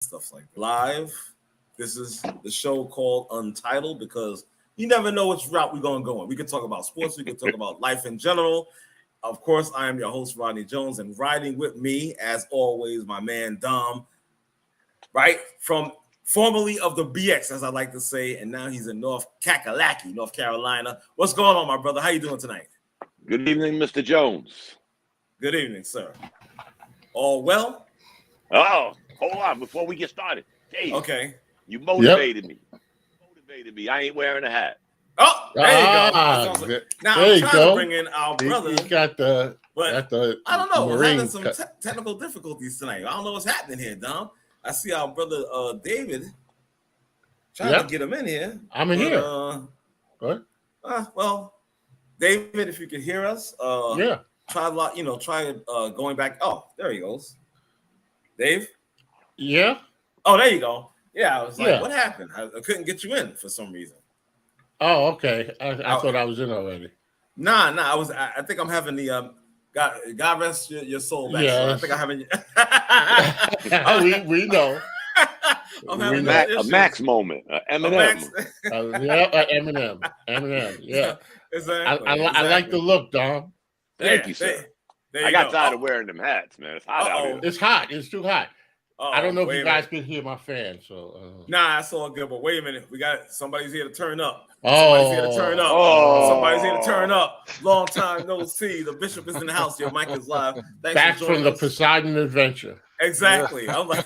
stuff like that. Live. This is the show called Untitled because you never know which route we're going to go in. We could talk about sports. We could talk about life in general. Of course, I am your host, Rodney Jones, and riding with me, as always, my man, Dom, right? From formerly of the BX, as I like to say, and now he's in North Kakalaki, North Carolina. What's going on, my brother? How you doing tonight? Good evening, Mr. Jones. Good evening, sir. All well? Oh, hold on before we get started. Dave, Okay. you motivated me. I ain't wearing a hat. Oh, there you go. Now I'm trying to bring in our brother. He's got the, I don't know. We're having some cut. technical difficulties tonight. I don't know what's happening here, Dom. I see our brother David trying to get him in here. I'm in here. What? Well, David, if you could hear us, try going back. Oh, there he goes. Dave? Yeah. Oh, there you go. Yeah, I was like, what happened? I couldn't get you in for some reason. Oh, okay. I thought I was in already. Nah. I think I'm having the God rest your soul back. Yeah. So I think I'm having. we know. I'm having a Max moment. Eminem. Eminem. Yeah. Exactly. I like the look, Dom. Thank you, sir. I got tired of wearing them hats, man. It's hot out here. It's hot. It's too hot. I don't know if you guys can hear my fan. So nah, it's all good. But wait a minute, we got somebody's here to turn up. Somebody's here to turn up. Long time no see. The bishop is in the house. Your mic is live. Thanks back for from the us. Poseidon Adventure. Exactly. I'm like,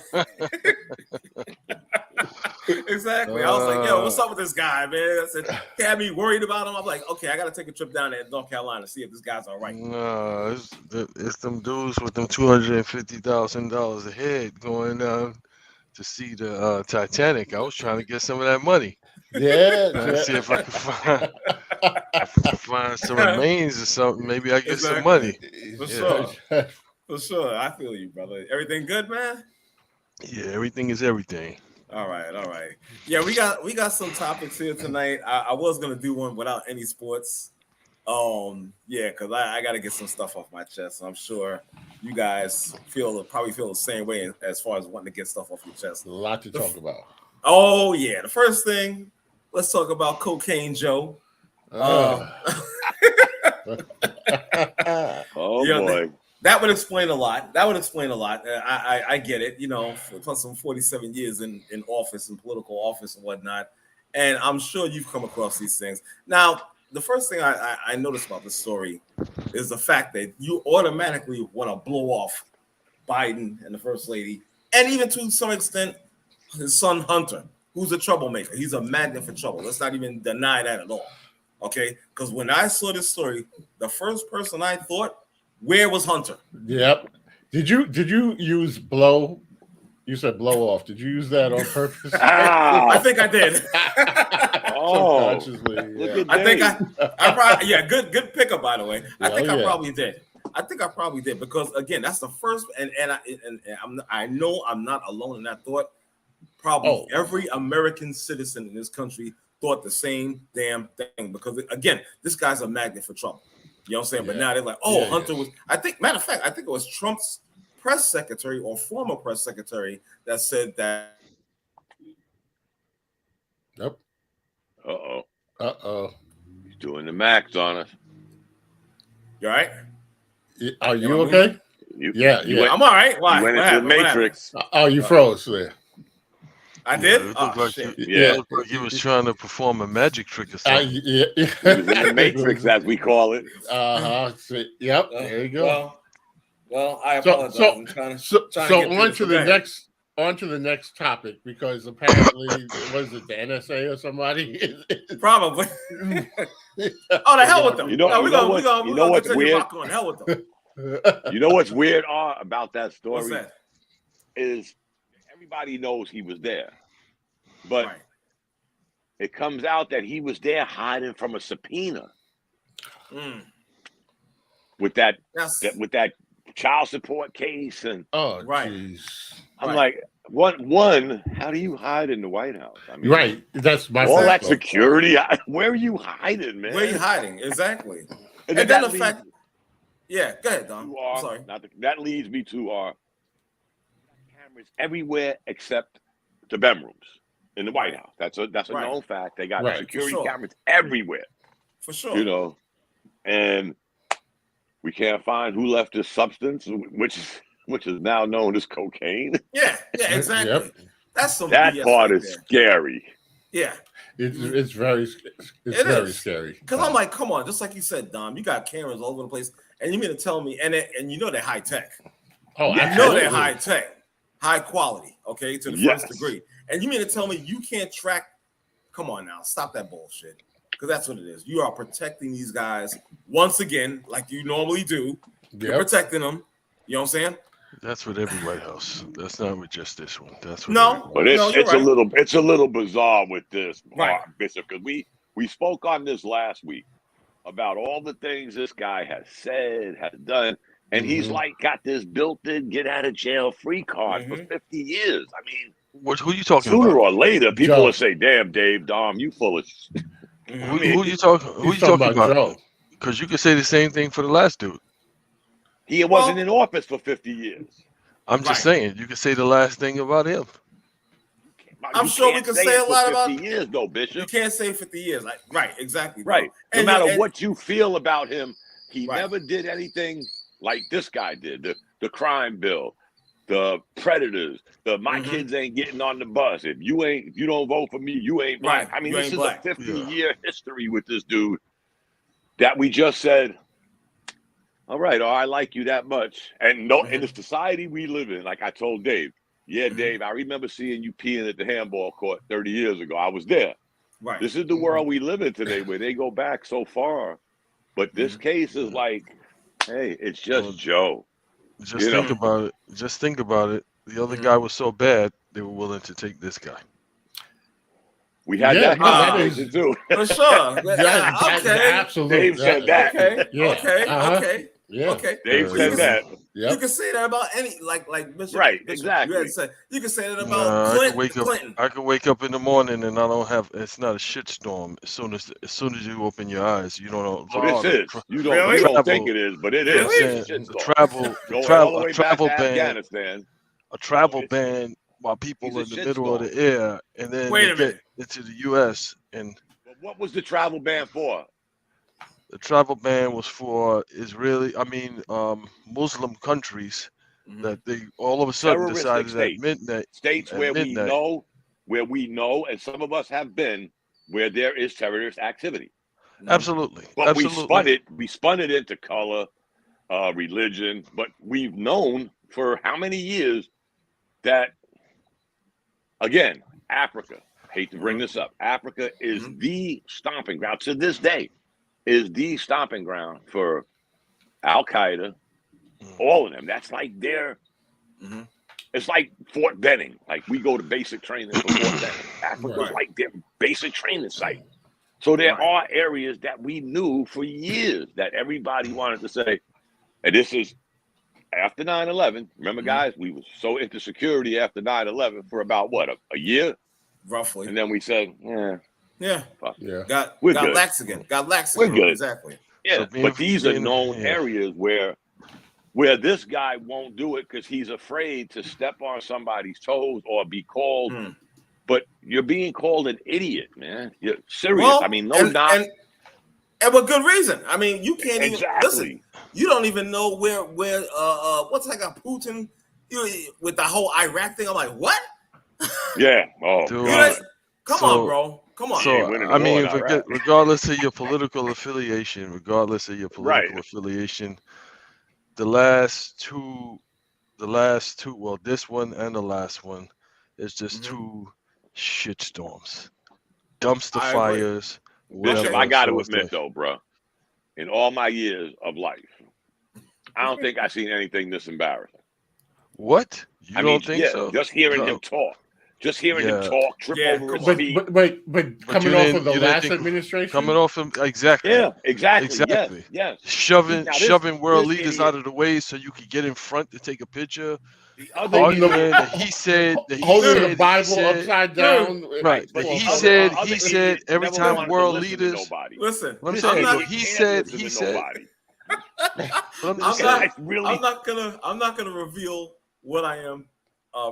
exactly. I was like, yo, what's up with this guy, man? I said, he had me worried about him. I'm like, okay, I got to take a trip down there to North Carolina to see if this guy's all right. No, it's them dudes with them $250,000 a head going down to see the Titanic. I was trying to get some of that money. Yeah. See if I could find some remains or something. Maybe I get some money. For sure. For sure. I feel you, brother. Everything good, man? Yeah, everything is everything. All right. Yeah, we got some topics here tonight. I was gonna do one without any sports. Because I gotta get some stuff off my chest. I'm sure you guys probably feel the same way as far as wanting to get stuff off your chest. A lot to talk about. Oh yeah. The first thing, let's talk about Cocaine Joe. Oh boy. That would explain a lot. I get it, for some 47 years in office and political office and whatnot. And I'm sure you've come across these things. Now, the first thing I noticed about this story is the fact that you automatically want to blow off Biden and the First Lady, and even to some extent, his son Hunter, who's a troublemaker. He's a magnet for trouble. Let's not even deny that at all. Okay? Because when I saw this story, the first person I thought, where was Hunter? Yep. Did you use blow? You said blow off. Did you use that on purpose? I think I did. Subconsciously. I think I probably good pickup by the way. I probably did. I think I probably did because again, that's the first and I know I'm not alone in that thought. Probably every American citizen in this country thought the same damn thing because again, this guy's a magnet for trouble. You know what I'm saying? But now they're like, Hunter was, matter of fact, I think it was Trump's press secretary or former press secretary that said that. Nope. He's doing the max on us. You all right? Are you okay? Yeah. I'm all right. Why? You went into the Matrix. You froze there. I did? It looked like he was trying to perform a magic trick or something. He was in the Matrix, as we call it. Yep. There you go. Well, I apologize. I'm trying to on to the next topic because apparently was it the NSA or somebody? Probably. The hell with them. You know what's weird? Hell with them. You know what's weird about that story? What's that? Is everybody knows he was there, but it comes out that he was there hiding from a subpoena with that child support case and geez. I'm like, one, how do you hide in the White House? I mean, that's my all that security. Where are you hiding, man? Where are you hiding? Exactly. and then the fact, go ahead, Don. I'm sorry. That leads me to our cameras everywhere except the bedrooms in the White House. That's a Right. known fact. They got Right. security For sure. cameras everywhere. For sure. You know, and we can't find who left this substance, which is now known as cocaine. Yeah, exactly. Yep. That's some That BS part right is there. scary. Yeah, It's very It very is. scary. because I'm like, come on, just like you said, Dom, you got cameras all over the place, and you mean to tell me, and you know they're high tech. Oh, You know absolutely. they're high tech, high quality, okay, to the Yes. first degree. And you mean to tell me you can't track? Come on now, stop that bullshit. Because that's what it is. You are protecting these guys once again, like you normally do. You're Yep. protecting them. You know what I'm saying? That's with every White House. That's not with just this one. That's with No. every But White it's No, you're it's right. it's a little bizarre with this, Right. Bishop, because we spoke on this last week about all the things this guy has said, has done, and he's Mhm. like got this built-in get out of jail free card for 50 years. I mean, Who you talking sooner about? or later, people Joe. will say, "Damn, Dave, Dom, you full of." Who you talking? Who He's you talking about? Joe. Because you could say the same thing for the last dude. He wasn't in office for 50 years. I'm just Right. saying you could say the last thing about him. I'm You sure we can't can say say it a for lot 50 about- years, though, You Bishop. can't say 50 years. Like, right, exactly. Right. No And matter and- what you feel about him, he Right. never did anything like this guy did. The crime bill, the predators, my Mhm. kids ain't getting on the bus. If you don't vote for me, you ain't black. Right. I mean, You this ain't is black. a 50-year history with this dude that we just said, all right, I like you that much. And no, in the society we live in, like I told Dave, Dave, I remember seeing you peeing at the handball court 30 years ago. I was there. Right. This is the world we live in today where they go back so far. But this case is like, hey, it's just Well, Joe. Just You think know? about it. Just think about it. The other guy was so bad, they were willing to take this guy. We had Yeah, that no, that conversation is- too. For sure. That- Okay. absolutely. Dave said that. Okay. Yeah. Okay. Uh-huh. Okay. Yeah. Okay. Dave Yeah, said yeah. that. You Yep. can say that about any like Bishop. Right, Bishop, exactly. You can say that Nah, about I could wake Clinton. up. I could wake up in the morning and I don't have. It's not a shitstorm. As soon as you open your eyes, you don't know. Oh, this is. You don't, Really? you don't Travel. think it is, but it Really? is. Really? It's a The shitstorm. travel, Going travel, all the a way travel back to ban, Afghanistan. a travel It's- ban while people he's a in the middle of shitstorm. the air, and then Wait they a get minute. into the U.S. and But what was the travel ban for? the travel ban was for Muslim countries that they all of a sudden Terroristic decided states. at midnight. States At where midnight. we know, and some of us have been, where there is terrorist activity. Absolutely, But absolutely. we spun it into color, religion. But we've known for how many years that, again, Africa, hate to bring this up, Africa is the stomping ground to this day, is the stomping ground for Al-Qaeda, all of them. That's like their, it's like Fort Benning. Like we go to basic training for Fort Benning. Africa's Right. like their basic training site. So there Right. are areas that we knew for years that everybody wanted to say, and this is after 9/11. Remember, guys, we were so into security after 9/11 for about what, a year? Roughly. And then we said, yeah, Yeah. fuck. Yeah. Got We're good. lax again. Got lax We're again. good. Exactly. Yeah, So being- but these are being- known yeah. areas where this guy won't do it because he's afraid to step on somebody's toes or be called. But you're being called an idiot, man. You're serious. Well, I mean, no, and, not and with good reason. I mean, you can't even exactly. listen. You don't even know where what's that guy Putin with the whole Iraq thing. I'm like, what? Yeah. Oh, Dude, You God. know, come So- on, bro. Come on. Yeah, So winning I the war mean, in Iraq. regardless of your political affiliation, the last two, well, this one and the last one, is just two shitstorms, dumpster I agree. fires. Bishop, whatever. I got to So it's admit like, though, bro, in all my years of life, I don't think I've seen anything this embarrassing. what? You I don't mean, think yeah, so? just hearing No. him talk, just hearing him Yeah. talk, trip Yeah, over his But feet. but coming you off didn't- of the you didn't last think- administration, Coming off him, exactly. Yeah, exactly. Exactly. Yes. Shoving Now this- shoving world this leaders idiot- out of the way so you could get in front to take a picture. The other Holding Arguing the- that he said that he holding said, the he Bible said- upside down. Right, But he the said- other he said idiots every never time wanted to world listen to leaders- nobody. Listen, What I'm This saying, idiot though, can't he said, listen to nobody. but I'm I'm just not- saying, really. I'm not gonna reveal what I am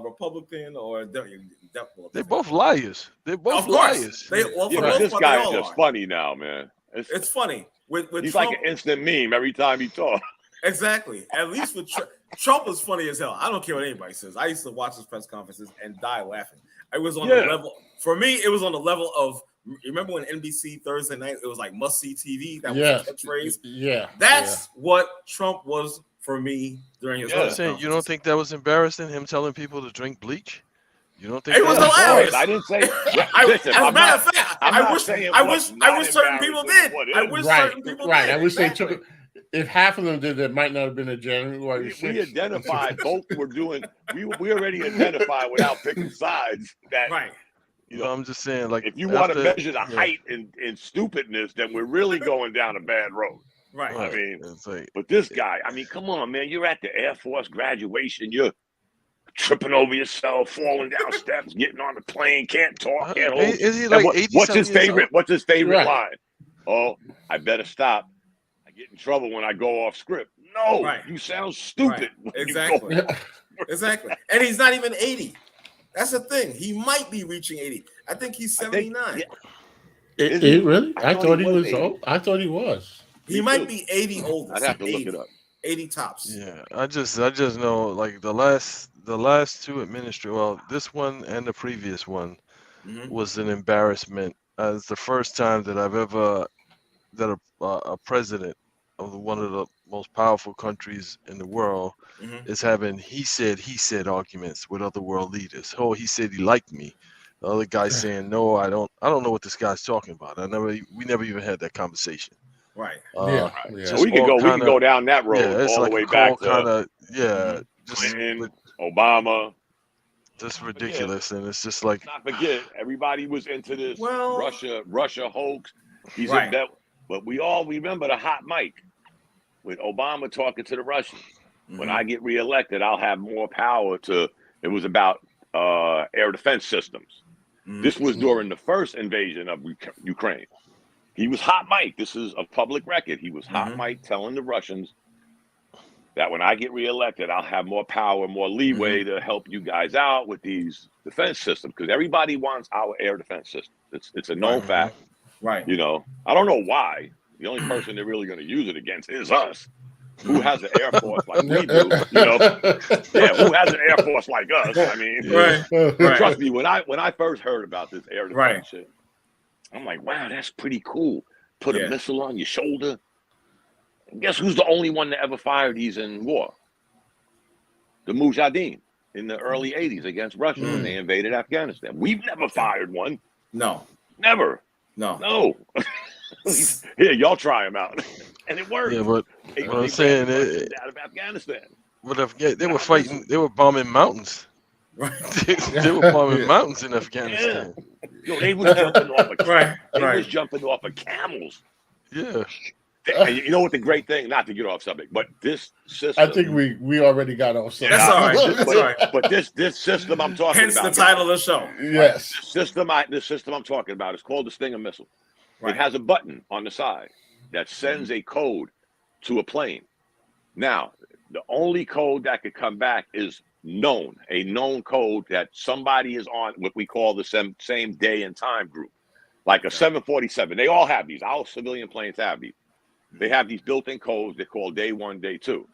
Republican or They're both liars. They're both of course. liars. They, well, for Yeah, the but most this part, guy they is all just are. funny now, man. It's funny with He's Trump. like an instant meme every time he talks. Exactly. At least with Trump is funny as hell. I don't care what anybody says. I used to watch his press conferences and die laughing. It was on the level for me. It was on the level of. Remember when NBC Thursday night? It was like must see TV. That was the catchphrase. Yeah, That's what Trump was for me during his. I'm saying, you don't think that was embarrassing? Him telling people to drink bleach? You don't think It was that hilarious. I didn't say. As Listen, a I'm matter not, of fact, I'm I not wish saying I what's wish not certain people did. embarrassing, what I is. wish right, certain people right. did. I wish Exactly. they took. If half of them did, there might not have been a January We 6th. identified both were doing. We already identified without picking sides that. Right. You No, know, I'm just saying, like, if you want to after- measure the yeah. height in stupidness, then we're really going down a bad road. Right. I mean, it's like, but this guy, I mean, come on, man. You're at the Air Force graduation. You're tripping over yourself, falling down steps, getting on the plane, can't talk, can't hold. is he And like what's 80 his favorite? What's his favorite Right. line? Oh, I better stop. I get in trouble when I go off script. No, Right. you sound stupid. Right. when you go Exactly. off. Exactly. And he's not even 80. That's the thing. He might be reaching 80. I think he's 79. yeah. It really? I thought he was 80. old. I thought he was. He Me might too. be 80 oldest. I'd have to 80, look it up. 80 tops. Yeah, I just know, like, the last two administrators, well, this one and the previous one Mhm. was an embarrassment. It's the first time that I've ever that a president of one of the most powerful countries in the world Mhm. is having he said arguments with other world leaders. Oh, he said he liked me. The other guy saying, no, I don't know what this guy's talking about. We never even had that conversation. Right. Yeah. just We could all go. We kinda- can go down that road Yeah, it's all like the way a back to kind of just Clinton, but Obama. just ridiculous, and it's just like Not forget, everybody was into this Well- Russia hoax. He's Right. a bet, but we all remember the hot mic with Obama talking to the Russians. When Mhm. I get reelected, I'll have more power to. It was about air defense systems. Mhm. This was during the first invasion of Ukraine. He was hot mic. This is a public record. He was hot Mhm. mic telling the Russians that when I get reelected, I'll have more power, more leeway to help you guys out with these defense systems because everybody wants our air defense system. It's a known Right. fact. Right. You know, I don't know why. The only person they're really going to use it against is us. Who has an air force like we do? You know, yeah. Who has an air force like us? I mean, Right. Right. trust me. When I first heard about this air defense Right. shit, I'm like, wow, that's pretty cool. Put Yeah. a missile on your shoulder. And guess who's the only one that ever fired these in war? The Mujahideen in the early '80s against Russia when they invaded Afghanistan. We've never fired one. No. Never. No. No. Here, y'all try them out, and it worked. yeah, but They- what I'm they saying ran is- Russians out of Afghanistan. they were fighting, they were bombing mountains. Right. They were bombing mountains in Afghanistan. Yo, they was jumping off of Right. they Right. was jumping off of camels. Yeah. And you know what the great thing? Not to get off subject, but this system. I think we already got off. That's all right. That's all right. But this system I'm talking Hence about. the title of the show. Yes. This system I'm talking about is called the Stinger missile. Right. It has a button on the side that sends a code to a plane. Now, the only code that could come back is known, a known code that somebody is on what we call the same day and time group, like a 747. They all have these. Our civilian planes have these. They have these built-in codes. They're called day 1, day 2.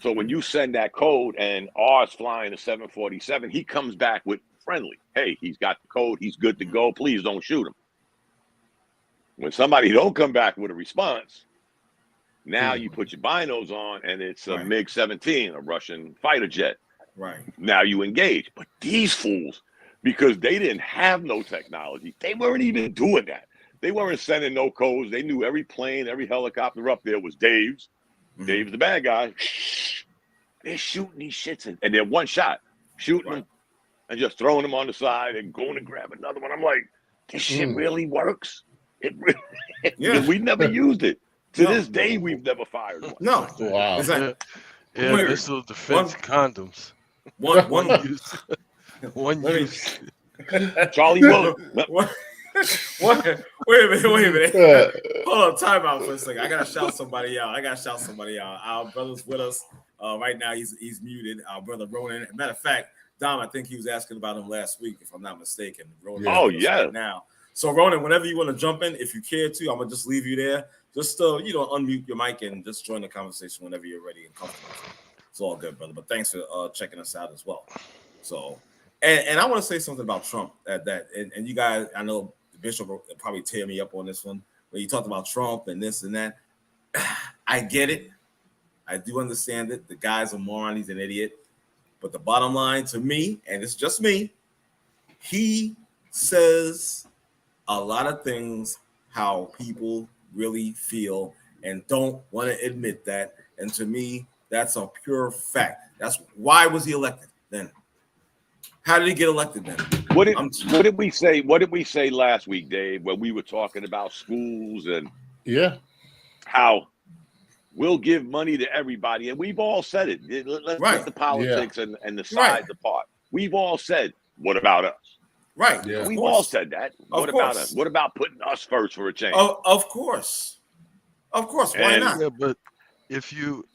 So when you send that code and ours flying a 747, he comes back with friendly. Hey, he's got the code. He's good to go. Please don't shoot him. When somebody don't come back with a response, now you put your binos on and it's a Right. MiG-17, a Russian fighter jet. Right. Now you engage. But these fools, because they didn't have no technology, they weren't even doing that. They weren't sending no codes. They knew every plane, every helicopter up there was Dave's. Mhm. Dave's the bad guy. They're shooting these shits and they're one shot, shooting Right. them and just throwing them on the side and going to grab another one. I'm like, this shit really works. It really, Yeah. we never used it. To No. this day, we've never fired one. No. Wow. Exactly. Yeah, Wait, missile defense condoms. One use. One Let me- use. Charlie Muller. What? What? Wait a minute. Uh, Hold on, time out for a second. I gotta shout somebody out. Our brother's with us right now. He's muted. Our brother Ronan. Matter of fact, Dom, I think he was asking about him last week, if I'm not mistaken. Ronan Yeah. Oh, is yeah. right now. So Ronan, whenever you want to jump in, if you care to, I'm gonna just leave you there. Just unmute your mic and just join the conversation whenever you're ready and comfortable. It's all good, brother. But thanks for checking us out as well. So, and I want to say something about Trump and you guys, I know the Bishop will probably tear me up on this one, when you talked about Trump and this and that. I get it. I do understand it. The guy's a moron. He's an idiot. But the bottom line to me, and it's just me, he says a lot of things how people really feel and don't want to admit that. And to me, that's a pure fact. That's why was he elected then? How did he get elected then? What did we say? What did we say last week, Dave, when we were talking about schools and how we'll give money to everybody? And we've all said it. Let's Right. put the politics and the sides apart. We've all said, what about us? Right. Yeah. We've all said that. What about us? What about putting us first for a change? Of course. Of course. Why And- not? Yeah, but if you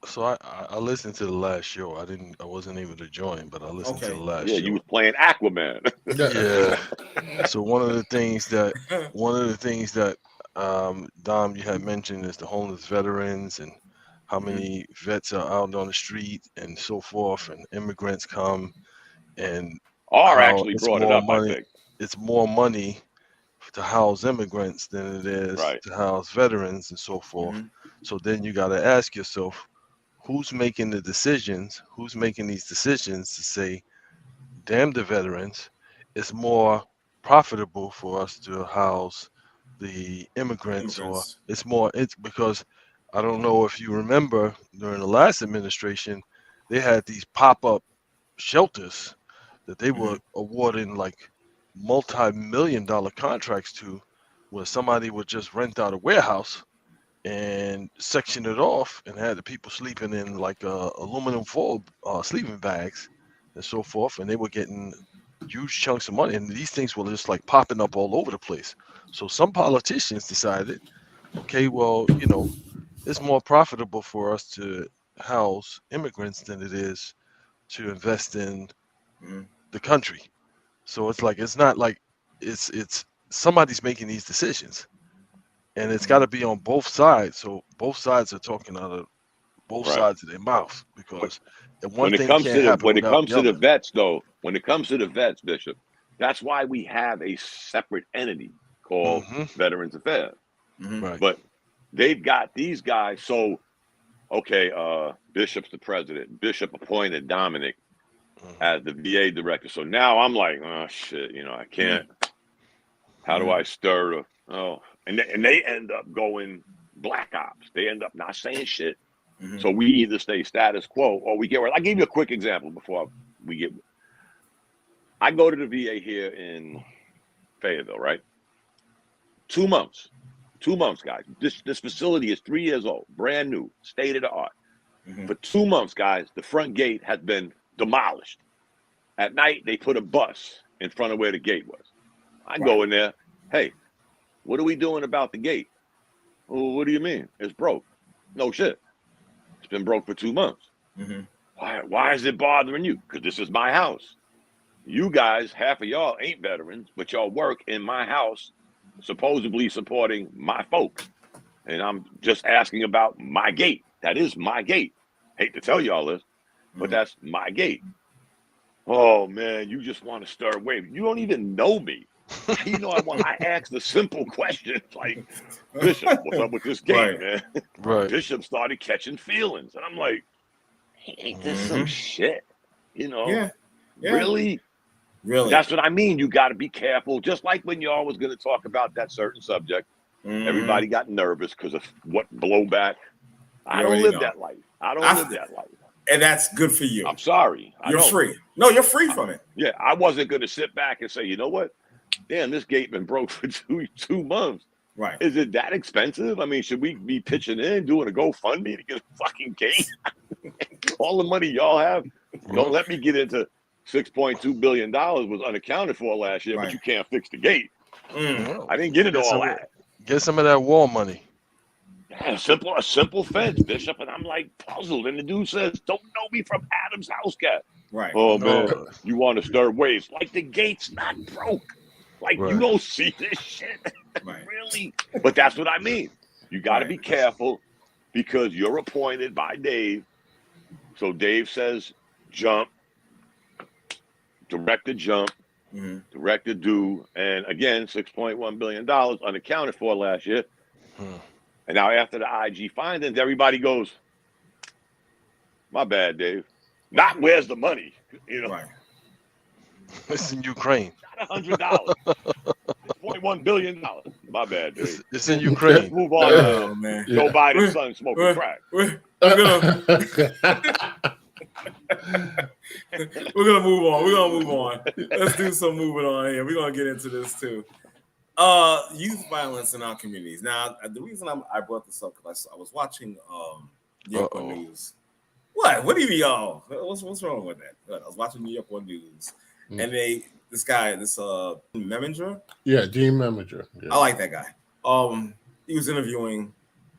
so I listened to the last show. I wasn't able to join, but I listened to Okay. the last Yeah, show. you was playing Aquaman. Yeah. So one of the things that Dom, you had mentioned is the homeless veterans and how many vets are out on the street and so forth, and immigrants come, and R how actually it's brought it more up, money. I think. It's more money to house immigrants than it is Right. to house veterans and so forth. Mhm. So then you got to ask yourself, who's making the decisions? Who's making these decisions to say, damn the veterans, it's more profitable for us to house the immigrants, or it's because I don't know if you remember during the last administration, they had these pop-up shelters that they were awarding like multi-million-dollar contracts to, where somebody would just rent out a warehouse and section it off and had the people sleeping in like aluminum foil sleeping bags and so forth, and they were getting huge chunks of money, and these things were just like popping up all over the place. So some politicians decided, okay, well, it's more profitable for us to house immigrants than it is to invest in the country. So it's not like it's somebody's making these decisions, and it's got to be on both sides. So both sides are talking out of both Right. sides of their mouth, because the one When it thing comes can't to the happen when it without comes the to the other. vets, though, when it comes to the vets, Bishop, that's why we have a separate entity called Mhm. Veterans Affairs. Right. But they've got these guys. So, okay, Bishop's the president. Bishop appointed Dominic as the VA director. So now I'm like, oh shit, I can't. How do I stir? And they end up going black ops. They end up not saying shit. So we either stay status quo or we get. I'll give you a quick example before we get. I go to the VA here in Fayetteville, right? 2 months. 2 months, guys. This facility is 3 years old, brand new, state of the art. For 2 months, guys, the front gate has been demolished. At night, they put a bus in front of where the gate was. I go in there. Hey, what are we doing about the gate? Oh, what do you mean? It's broke. No shit. It's been broke for 2 months. Why is it bothering you? Because this is my house. You guys, half of y'all ain't veterans, but y'all work in my house, supposedly supporting my folks. And I'm just asking about my gate. That is my gate. Hate to tell y'all this, but that's my gate. Oh man, you just want to stir wave. You don't even know me. I asked the simple questions like, Bishop, what's up with this gate, man? Right. Bishop started catching feelings. And I'm like, ain't this some shit? Yeah. Really? Really? That's what I mean. You got to be careful. Just like when y'all was going to talk about that certain subject, everybody got nervous because of what blowback. I don't live that life. I don't live that life. And that's good for you. I'm sorry. You're free. No, you're free from it. Yeah, I wasn't going to sit back and say, you know what? Damn, this gate been broke for two months. Right. Is it that expensive? I mean, should we be pitching in, doing a GoFundMe to get a fucking gate? All the money y'all have, don't let me get into $6.2 billion was unaccounted for last year, but you can't fix the gate. I didn't get into all that. Get some of that wall money. Yeah, a simple fence, Bishop. And I'm like puzzled. And the dude says, don't know me from Adam's house cat. Right. Oh No. man, you want to stir waves like the gate's not broke. Like you Right. don't see this shit, Right. really. But that's what I mean. You got to Right. be careful because you're appointed by Dave. So Dave says jump, director jump, Mhm. director do, and again $6.1 billion unaccounted for last year. Hmm. And now after the IG findings, everybody goes, "My bad, Dave." Not where's the money? You know, Right. It's in Ukraine. not $100. $6.1 billion. My bad, It's, Dave. it's in Let's Ukraine. move on Oh to man. Joe Yeah. Biden's son smoking We're, crack. we're gonna we're gonna move on. We're gonna move on. Let's do some moving on here. We're gonna get into this too. Youth violence in our communities. Now, the reason I brought this up because I was watching New York One Uh-oh. News. What do you mean, y'all? What's wrong with that? I was watching New York One News, and this guy, Meminger. Yeah, Dean Meminger. Yeah. I like that guy. He was interviewing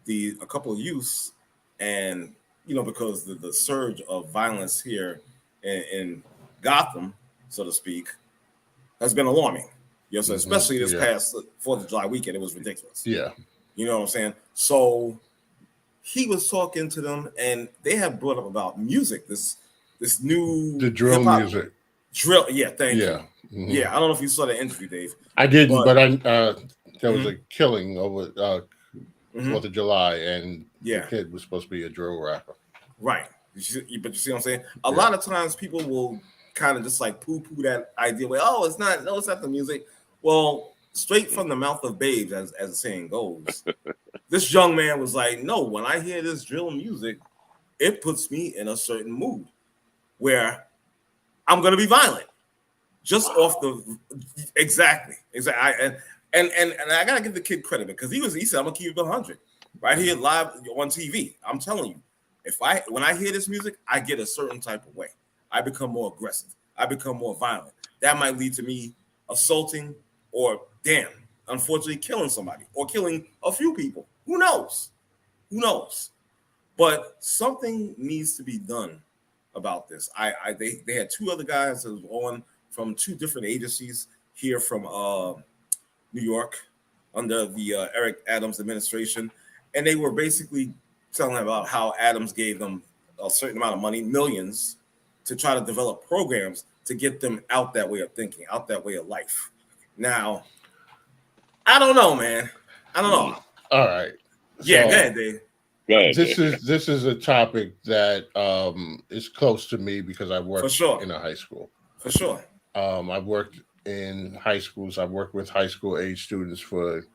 a couple of youths, and because the surge of violence here in Gotham, so to speak, has been alarming. So especially this past 4th of July weekend, it was ridiculous. Yeah. You know what I'm saying? So he was talking to them, and they have brought up about music, this new The drill hip-hop music. drill. Yeah, thank you. Yeah. Mhm. Yeah, I don't know if you saw the interview, Dave. I didn't, But- but there was a killing over Mhm. 4th of July, and Yeah. the kid was supposed to be a drill rapper. Right. But you see what I'm saying? A lot of times people will kind of just like poo-poo that idea. Like, it's not the music. Well, straight from the mouth of babes, as the saying goes, this young man was like, no, when I hear this drill music, it puts me in a certain mood where I'm going to be violent. Just off the exactly. And I gotta give the kid credit because he said I'm gonna keep it 100 right here live on TV. I'm telling you, when I hear this music, I get a certain type of way. I become more aggressive. I become more violent. That might lead to me assaulting or unfortunately killing somebody or killing a few people. Who knows? But something needs to be done about this. They had two other guys that was on from two different agencies here from New York under the Eric Adams administration, and they were basically telling about how Adams gave them a certain amount of money, millions, to try to develop programs to get them out that way of thinking, out that way of life. Now, I don't know, man. I don't know. All right. Yeah, So- go ahead, Dave. Go ahead, This Dave. is a topic that is close to me because I worked For sure. in a high school. For sure. I've worked in high schools. I've worked with high school age students for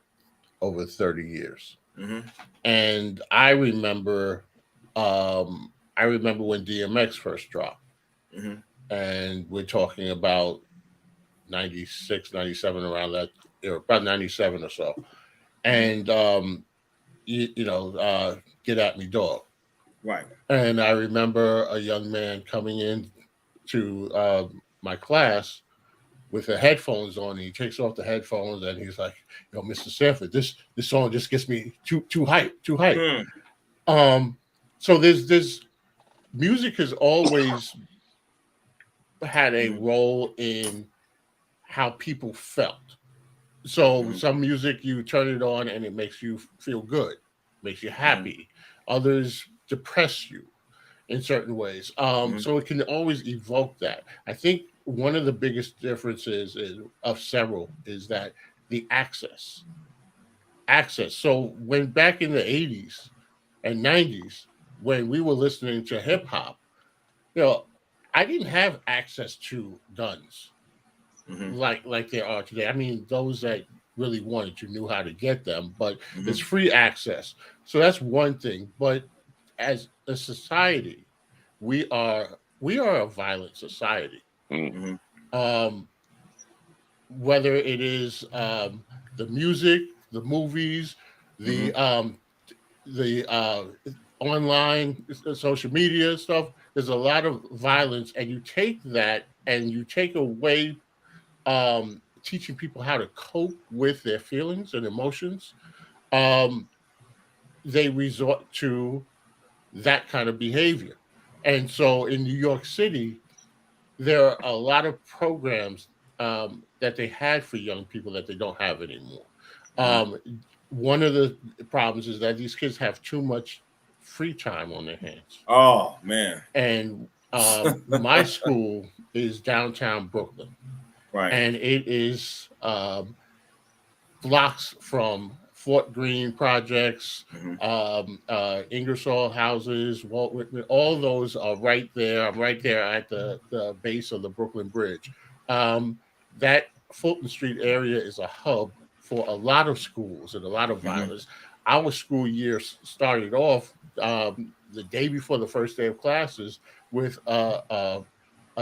over 30 years. Mhm. And I remember when DMX first dropped. Mhm. And we're talking about 96, 97, around that, about 97 or so. And Get At Me Dog. Right. And I remember a young man coming in to my class with the headphones on. And he takes off the headphones and he's like, Mr. Sanford, this song just gets me too hype. Mm. So there's music has always had a role in how people felt. So some music, you turn it on and it makes you feel good, makes you happy. Others depress you in certain ways. So it can always evoke that. I think one of the biggest differences of several is that the access. So when back in the 80s and 90s, when we were listening to hip hop, I didn't have access to guns like there are today. I mean, those that really wanted to knew how to get them, but it's free access. So that's one thing. But as a society, we are a violent society. Whether it is the music, the movies, the online social media stuff, there's a lot of violence, and you take that and you take away teaching people how to cope with their feelings and emotions. They resort to that kind of behavior. And so in New York City, there are a lot of programs that they had for young people that they don't have anymore. Um, One of the problems is that these kids have too much free time on their hands. Oh man. And my school is downtown Brooklyn, Right. and it is blocks from Fort Greene projects, Ingersoll houses, Walt Whitman. All those are right there. I'm right there at the base of the Brooklyn Bridge. That Fulton Street area is a hub for a lot of schools and a lot of violence. Our school year started off the day before the first day of classes with a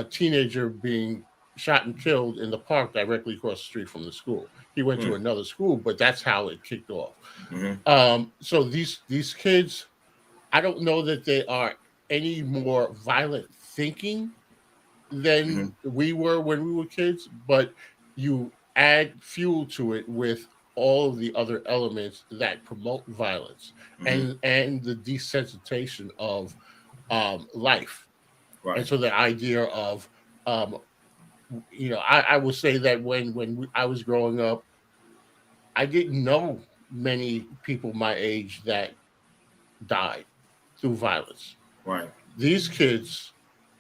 teenager being shot and killed in the park directly across the street from the school. He went to another school, but that's how it kicked off. So these kids, I don't know that they are any more violent thinking than we were when we were kids, but you add fuel to it with all of the other elements that promote violence and the desensitization of life. Right. And so the idea of I would say that when I was growing up, I didn't know many people my age that died through violence. Right. These kids,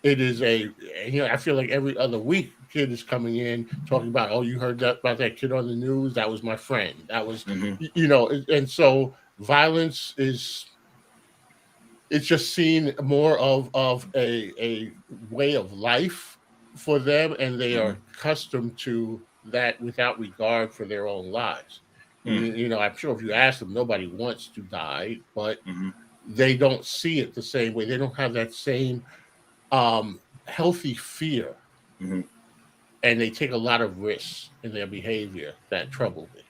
it is I feel like every other week, kid is coming in talking about, oh, you heard about that kid on the news? That was my friend. That was, and so violence it's just seen more of a way of life for them, and they are accustomed to that without regard for their own lives. I'm sure if you ask them, nobody wants to die, but they don't see it the same way. They don't have that same healthy fear, and they take a lot of risks in their behavior that trouble me.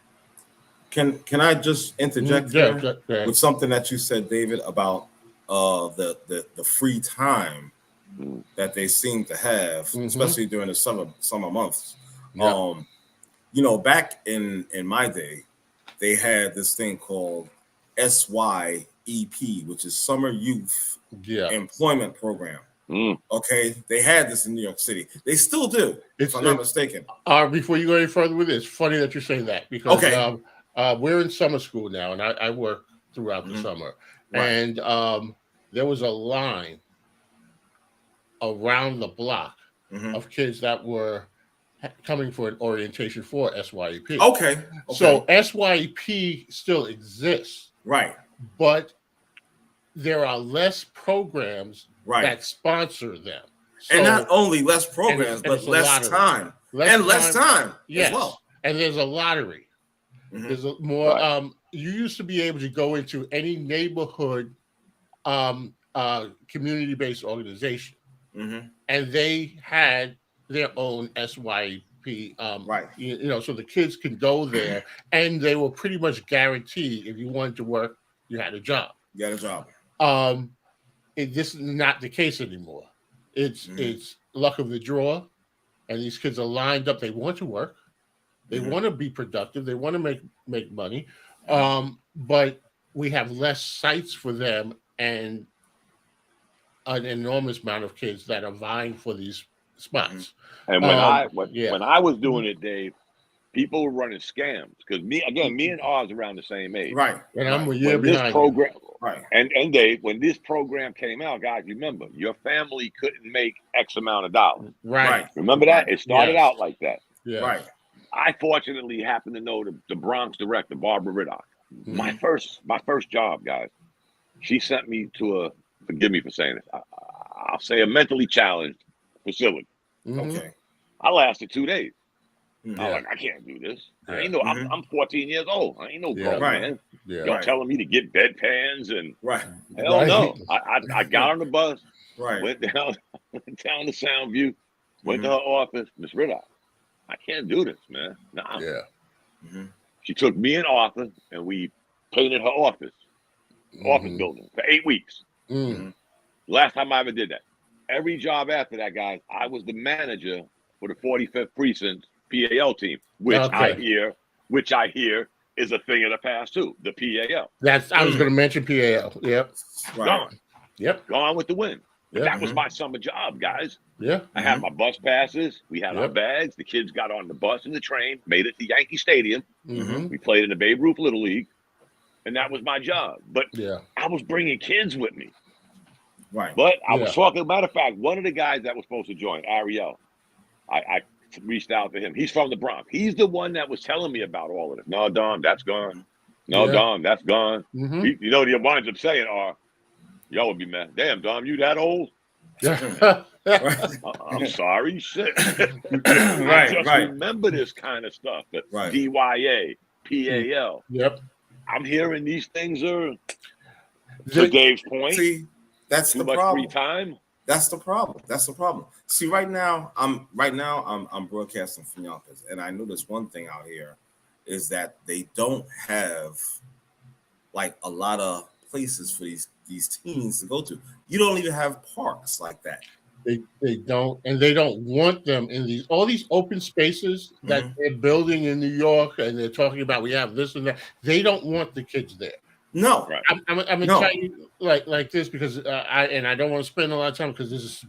Can I just interject here with something that you said, David, about the free time that they seem to have, especially during the summer months. Back in my day, they had this thing called SYEP, which is Summer Youth Employment Program. Okay, they had this in New York City. They still do, if I'm not mistaken. Before you go any further with this, funny that you say that, because we're in summer school now, and I work throughout the summer. Right. And there was a line around the block of kids that were coming for an orientation for SYEP. Okay. So SYEP still exists. Right. But there are less programs that sponsor them. So, and not only less programs, but less time. Less time as well. And there's a lottery. There's a more you used to be able to go into any neighborhood community-based organization, and they had their own SYEP. So the kids can go there, and they were pretty much guaranteed if you wanted to work, you had a job. You got a job. This is not the case anymore. It's luck of the draw, and these kids are lined up. They want to work. They want to be productive. They want to make money. But we have less sites for them, and an enormous amount of kids that are vying for these spots. And when I was doing it, Dave, people were running scams because me and Oz around the same age. Right. And I'm a year behind. Program, right. And Dave, when this program came out, guys, remember, your family couldn't make X amount of dollars. Right. Remember that? It started out like that. Yeah. Right. I fortunately happened to know the Bronx director, Barbara Riddock. My first job, guys, she sent me to forgive me for saying this, I'll say a mentally challenged facility. Okay. I lasted 2 days. I was like, I can't do this. I ain't I'm 14 years old. I ain't no grown man. Y'all telling me to get bedpans and hell no. I got on the bus, went down to Soundview, went to her office, Miss Riddock. I can't do this, man. Nah. She took me and Arthur and we painted her office building for 8 weeks. Last time I ever did that. Every job after that, guys, I was the manager for the 45th Precinct PAL team, which I hear is a thing of the past too. The PAL. I was going to mention PAL. Yep. Gone. Yep. Gone with the wind. Yeah. That was my summer job, guys. Yeah. I had my bus passes. We had our Yep. bags. The kids got on the bus and the train, made it to Yankee Stadium. Mm-hmm. We played in the Babe Ruth Little League, and that was my job. But Yeah. I was bringing kids with me. Right. But I was Yeah. talking, matter of fact, one of the guys that was supposed to join, Ariel, I reached out to him. He's from the Bronx. He's the one that was telling me about all of this. No, Dom, that's gone. No, Yeah. Dom, that's gone. Mm-hmm. You know, the winds up saying are, y'all would be mad. Damn, Dom, you that old? Yeah. Right. I'm sorry, shit. I just right. remember this kind of stuff. The Right. DYA, PAL. Yep. I'm hearing these things are, to The- Dave's point, See, that's too the much problem. free time. That's the problem. That's the problem. See, right now I'm broadcasting from Yonkers, and I notice one thing out here is that they don't have like a lot of places for these teens to go to. You don't even have parks like that. They don't, and they don't want them in all these open spaces that they're building in New York, and they're talking about we have this and that. They don't want the kids there. No. Right. I'm gonna No. tell you like this because I don't want to spend a lot of time because this is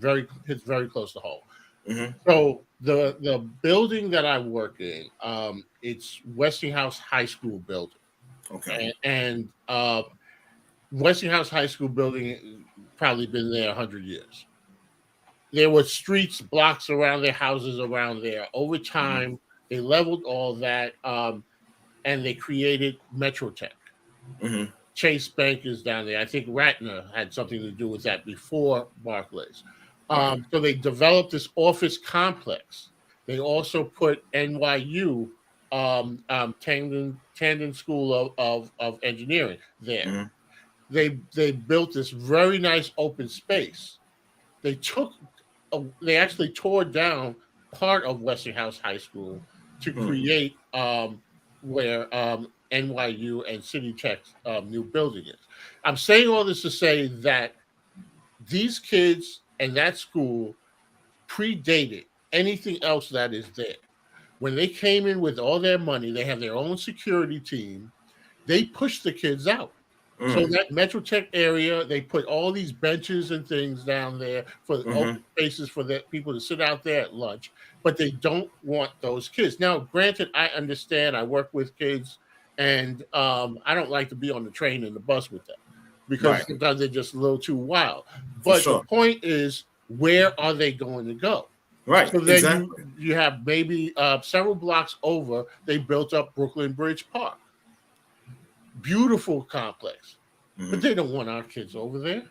hits very close to home. Mhm. So the building that I work in, it's Westinghouse High School building, Okay. and Westinghouse High School building probably been there 100 years. There were streets, blocks around their houses around there. Over time, they leveled all that, and they created Metrotech. Mhm. Chase Bank is down there. I think Ratner had something to do with that before Barclays. So they developed this office complex. They also put NYU, Tandon School of Engineering there. Mhm. They built this very nice open space. They actually tore down part of Westinghouse High School to create where NYU and City Tech's new building is. I'm saying all this to say that these kids and that school predated anything else that is there. When they came in with all their money, they have their own security team. They pushed the kids out. So that Metrotech area, they put all these benches and things down there for open spaces for the people to sit out there at lunch, but they don't want those kids. Now, granted, I understand. I work with kids, and I don't like to be on the train and the bus with them because sometimes they're just a little too wild. But the point is, where are they going to go? Right. So then Exactly. you have maybe several blocks over, they built up Brooklyn Bridge Park. Beautiful complex, but they don't want our kids over there.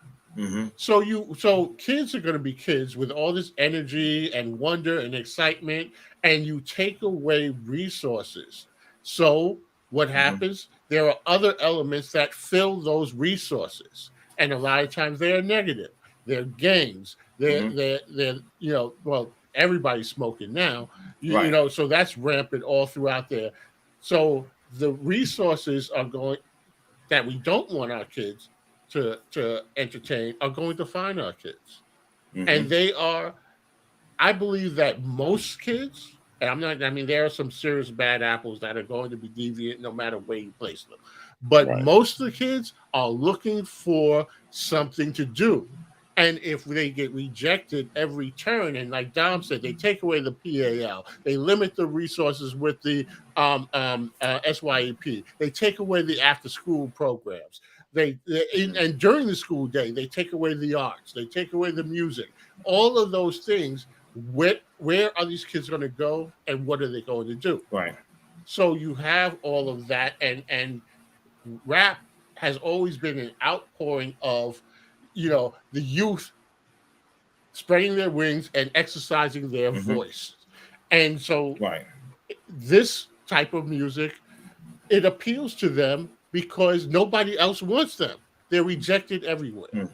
So kids are going to be kids with all this energy and wonder and excitement, and you take away resources. So what happens? There are other elements that fill those resources, and a lot of times they are negative. They're gangs. They're well, everybody's smoking now. You know, so that's rampant all throughout there. So the resources are going that we don't want our kids to entertain are going to find our kids. And they are, I believe that most kids, and there are some serious bad apples that are going to be deviant no matter where you place them. But most of the kids are looking for something to do. And if they get rejected every turn, and like Dom said, they take away the PAL, they limit the resources with the SYEP, they take away the after-school programs. And during the school day, they take away the arts, they take away the music. All of those things, where are these kids going to go, and what are they going to do? Right. So you have all of that, and rap has always been an outpouring of, the youth spreading their wings and exercising their voice. And so this type of music, it appeals to them because nobody else wants them. They're rejected everywhere.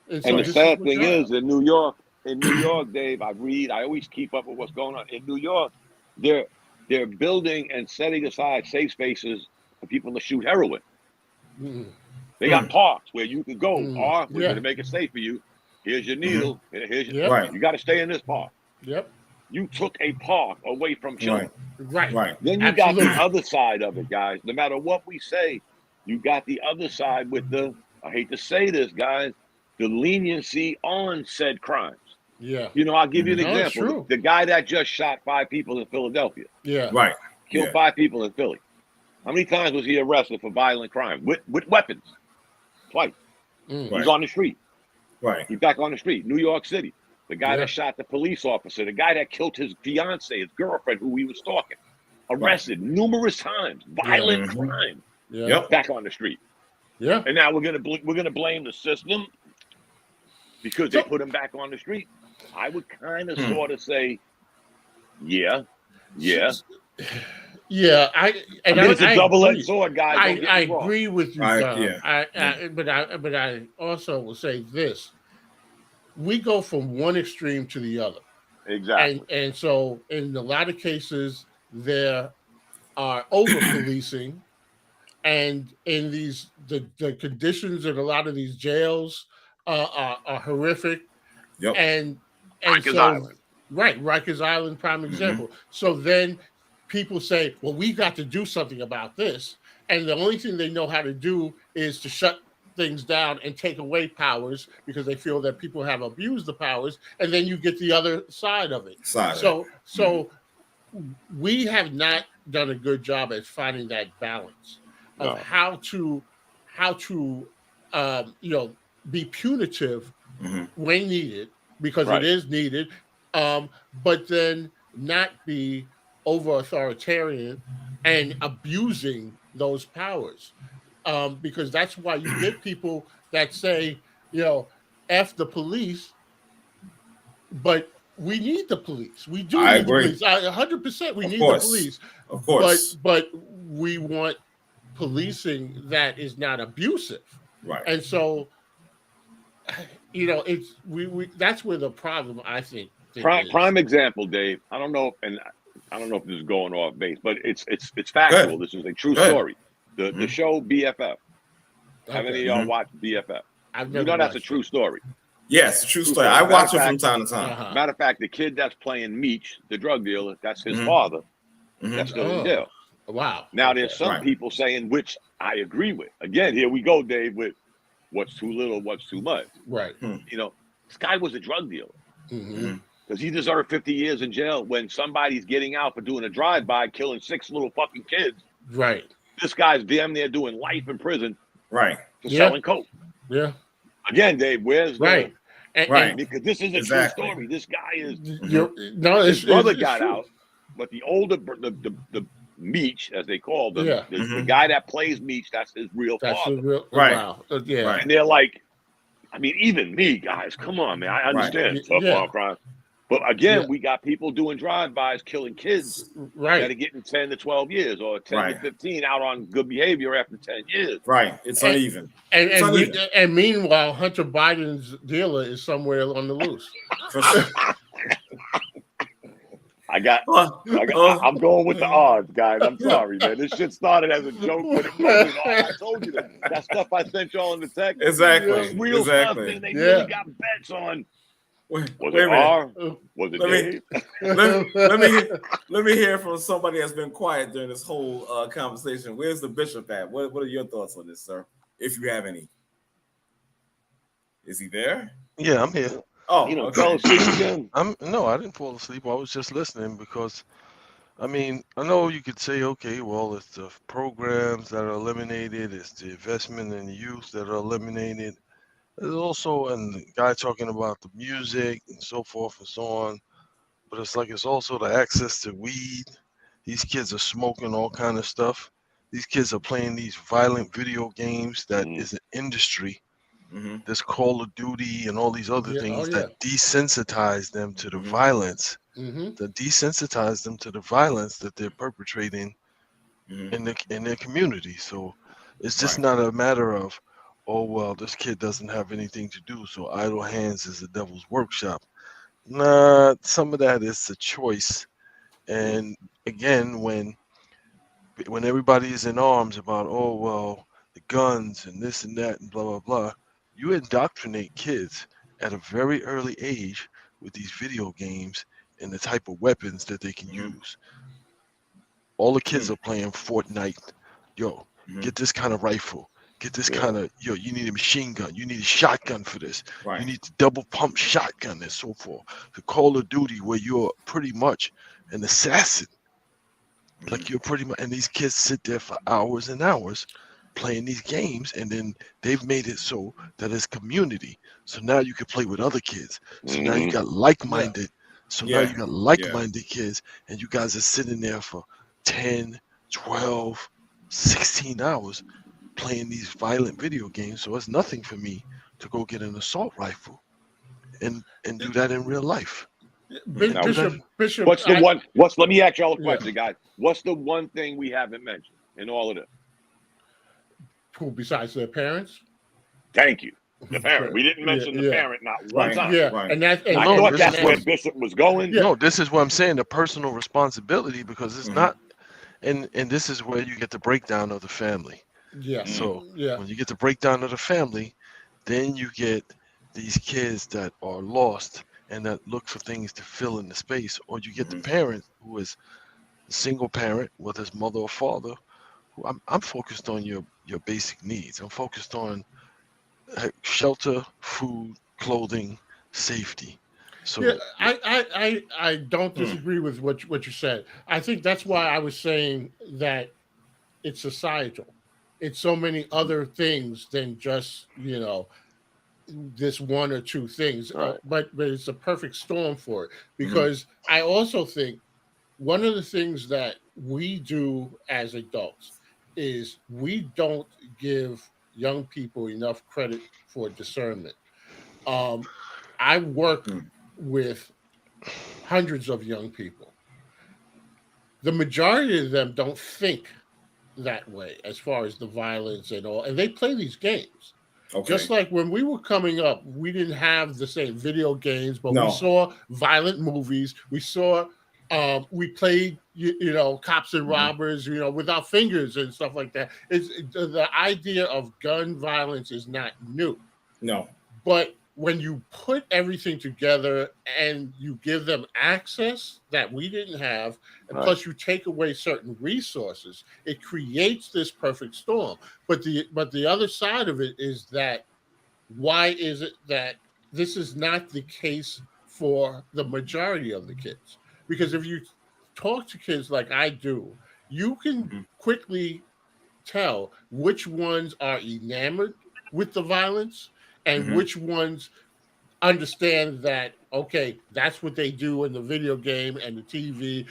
And the sad thing is, in New York, Dave, I always keep up with what's going on. In New York, they're building and setting aside safe spaces for people to shoot heroin. They got parks where you can go. We're going to make it safe for you. Here's your needle. Here's your, you got to stay in this park. You took a park away from children. Then you got the other side of it, guys. No matter what we say, you got the other side with I hate to say this, guys, the leniency on said crimes. Yeah. You know, I'll give you an No, it's example. true. The guy that just shot 5 people in Philadelphia, Yeah. Right. killed Yeah. 5 people in Philly. How many times was he arrested for violent crime with weapons? Twice. Mm. Right. He's on the street. Right. He's back on the street. New York City. The guy Yeah. that shot the police officer, the guy that killed his fiance, his girlfriend, who he was stalking, arrested numerous times, violent Mhm. crime, Yeah. Yep. back on the street. Yeah. And now we're gonna blame the system because they So- put him back on the street. I would kind of Hmm. sort of say, yeah. Yeah. I mean, it's a double-edged agree. sword, guys. Don't get I me wrong. agree with you, I- Tom. yeah. But I also will say this: we go from one extreme to the other, Exactly. and so in a lot of cases there are over policing, and in the conditions in a lot of these jails are horrific, Yep. and Rikers so Island. right, Rikers Island, prime example. So then people say, well, we got to do something about this. And the only thing they know how to do is to shut things down and take away powers because they feel that people have abused the powers. And then you get the other side of it. So we have not done a good job at finding that balance of No. how to be punitive Mhm. when needed, because Right. it is needed, but then not be over authoritarian and abusing those powers, because that's why you get people that say, F the police, but we need the police. We do I need agree. the police. 100% we Of need course. the police, Of course. but we want policing that is not abusive. Right. And so, it's we that's where the problem, I think is. Prime example, Dave. I don't know if this is going off base, but it's factual. Good. This is a true Good. story. The Mhm. show BFF. Have Okay. any of y'all Mhm. watched BFF? I've You never know that's a watched true it. story. Yes, true True story. story. I Matter watch of it from fact- time to time. Uh-huh. Matter of fact, the kid that's playing Meech, the drug dealer, that's his Mhm. father. Mhm. That's still in Oh. jail. Wow. Now there's some Right. people saying, which I agree with. Again, here we go, Dave, with what's too little, what's too much. Right. This guy was a drug dealer. Mhm. Because he deserved 50 years in jail when somebody's getting out for doing a drive-by, killing 6 little fucking kids. Right. This guy's damn near doing life in prison Right. for Yeah. selling coke. Yeah. Again, Dave, where's Right. And, Right. because this is a Exactly. true story. This guy is and no, his brother it's got true. out, but the older the Meech, as they call them, Yeah. the Mhm. guy that plays Meech, that's his real That's father. the real. Right. Wow. Yeah. Right. And they're like, I mean, even me, guys, come on, man. I understand tough Yeah. on crime. But again, Yeah. we got people doing drive-bys, killing kids that are Right. getting 10 to 12 years or 10 Right. to 15 out on good behavior after 10 years. Right. It's And- uneven. And It's uneven. and meanwhile, Hunter Biden's dealer is somewhere on the loose. For sure. I'm going with the odds, guys. I'm sorry, man. This shit started as a joke, but it wasn't. I told you that stuff I sent y'all in the text. Exactly. was real stuff, Exactly. man. They Yeah. really got bets on. Wait Was a it minute. R? Was it Let me- Dave? Let me hear from somebody that's been quiet during this whole conversation. Where's the bishop at? What are your thoughts on this, sir? If you have any. Is he there? Yeah, I'm here. Oh, Fell okay. asleep again. No, I didn't fall asleep. I was just listening because, I mean, I know you could say, okay, well, it's the programs that are eliminated, it's the investment in the youth that are eliminated. There's also a guy talking about the music and so forth and so on. But it's like it's also the access to weed. These kids are smoking all kind of stuff. These kids are playing these violent video games that is an industry. Mhm. This Call of Duty and all these other Yeah, things oh, that desensitize them to the Mhm. violence, Mm-hmm. that desensitize them to the violence that they're perpetrating Mhm. in their community. So it's just Right. not a matter of, oh well, this kid doesn't have anything to do, so idle hands is the devil's workshop. Nah, some of that is a choice. And again, when everybody is in arms about, oh well, the guns and this and that and blah blah blah, you indoctrinate kids at a very early age with these video games and the type of weapons that they can Mhm. use. All the kids are playing Fortnite. Yo, Mhm. get this kind of rifle. get this Yeah. kind of, you need a machine gun, you need a shotgun for this, Right. you need the double pump shotgun and so forth. The Call of Duty where you're pretty much an assassin. Like you're pretty much, and these kids sit there for hours and hours playing these games, and then they've made it so that it's community. So now you can play with other kids. So now you Mhm. got like-minded. So now Yeah. you got like-minded kids, and you guys are sitting there for 10, 12, 16 hours playing these violent video games. So it's nothing for me to go get an assault rifle and do that in real life. Now, Bishop. What's the I- one? Let me ask y'all a Yeah. question, guys. What's the one thing we haven't mentioned in all of this? Who besides their parents? Thank you. The parent. We didn't mention the Yeah. parent not one Right. time. Yeah, Right. and that's and, I No, thought this that's is where what- Bishop was going. Yeah. No, this is what I'm saying, the personal responsibility, because it's Mhm. not, and this is where you get the breakdown of the family. yeah, So yeah, when you get the breakdown of the family, then you get these kids that are lost and that look for things to fill in the space, or you get the Mhm. parent who is a single parent, whether it's mother or father. Who I'm focused on your basic needs. I'm focused on shelter, food, clothing, safety. So yeah. I don't Hmm. disagree with what you said. I think that's why I was saying that it's societal. It's so many other things than just this one or two things. Right. But it's a perfect storm for it, because I also think one of the things that we do as adults is we don't give young people enough credit for discernment. I work Mm. with hundreds of young people. The majority of them don't think that way as far as the violence and all, and they play these games. Okay. Just like when we were coming up, we didn't have the same video games, but No. we saw violent movies. We saw, we played, cops and robbers, with our fingers and stuff like that. The idea of gun violence is not new, No. but when you put everything together and you give them access that we didn't have, and Right. plus you take away certain resources, it creates this perfect storm. But the other side of it is that why is it that this is not the case for the majority of the kids? Because if you talk to kids like I do, you can quickly tell which ones are enamored with the violence and Mhm. which ones understand that, okay, that's what they do in the video game and the TV.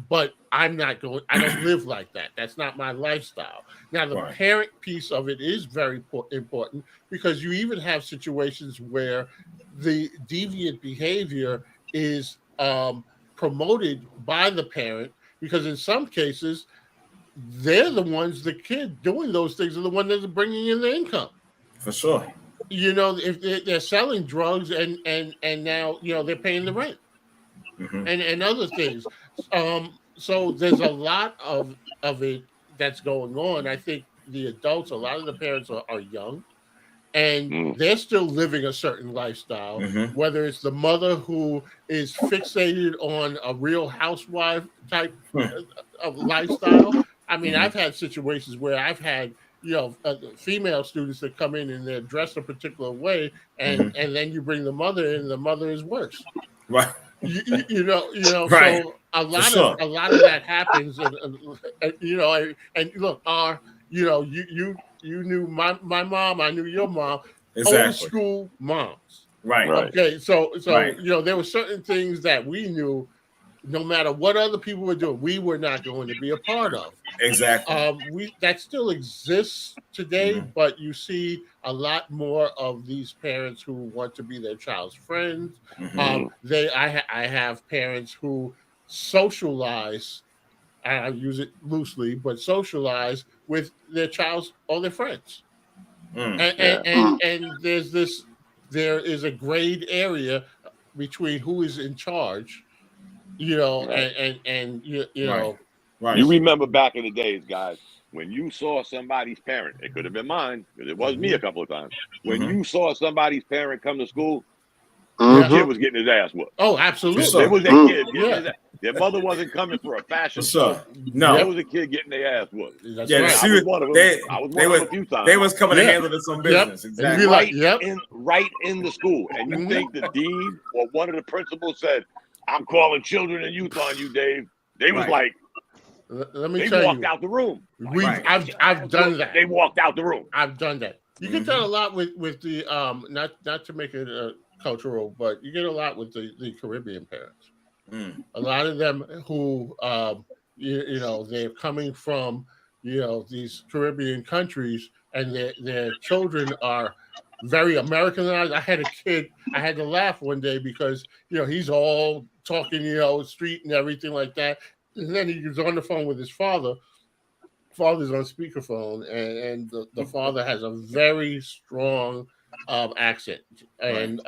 But I don't live like that. That's not my lifestyle. Now, the Right. parent piece of it is very important, because you even have situations where the deviant behavior is promoted by the parent, because in some cases, they're the ones, the kid doing those things are the one that's bringing in the income. For sure. If they're selling drugs and now they're paying the rent Mhm. and other things. So there's a lot of it that's going on. I think the adults, a lot of the parents are young, and they're still living a certain lifestyle. Mhm. Whether it's the mother who is fixated on a Real Housewife type of lifestyle. I mean, Mhm. I've had situations where I've had female students that come in and they're dressed a particular way, and then you bring the mother in, and the mother is worse. Right. So Right. a lot sure. of that happens, and look, you knew my mom, I knew your mom, old Exactly. school moms. Right. Right. Okay, so Right. there were certain things that we knew, no matter what other people were doing, we were not going to be a part of. Exactly. That still exists today, Mhm. but you see a lot more of these parents who want to be their child's friends. Mhm. I have parents who socialize. I use it loosely, but socialize with their child's or their friends. Mm. And there is a grade area between who is in charge, Right. and Right. Right. You remember back in the days, guys, when you saw somebody's parent, it could have been mine, because it was me a couple of times. When Mhm. you saw somebody's parent come to school, Yeah. the kid was getting his ass whooped. Oh, absolutely. For sure. There was that kid getting Yeah. his ass. Their mother wasn't coming for a fashion For show. sure. No. There was a kid getting their ass whooped. That's Yeah, right. she I was, was one of them. they, I was they one of them was a few times. they was coming to Yeah. handle some Yep. business. And Exactly. be like, yep. Right in the school. And you Mhm. think the dean or one of the principals said, I'm calling children and youth on you, Dave. They was Right. like, Let me they tell walked you, out the room. Right. I've done that. They walked out the room. I've done that. You Mm-hmm. get that a lot with the not to make it cultural, but you get a lot with the Caribbean parents. Mm. A lot of them who you know, they're coming from, you know, these Caribbean countries, and their children are very Americanized. I had a kid, I had to laugh one day because, you know, he's all talking, you know, street and everything like that. And then he was on the phone with his father. Father's on speakerphone, and the father has a very strong accent. And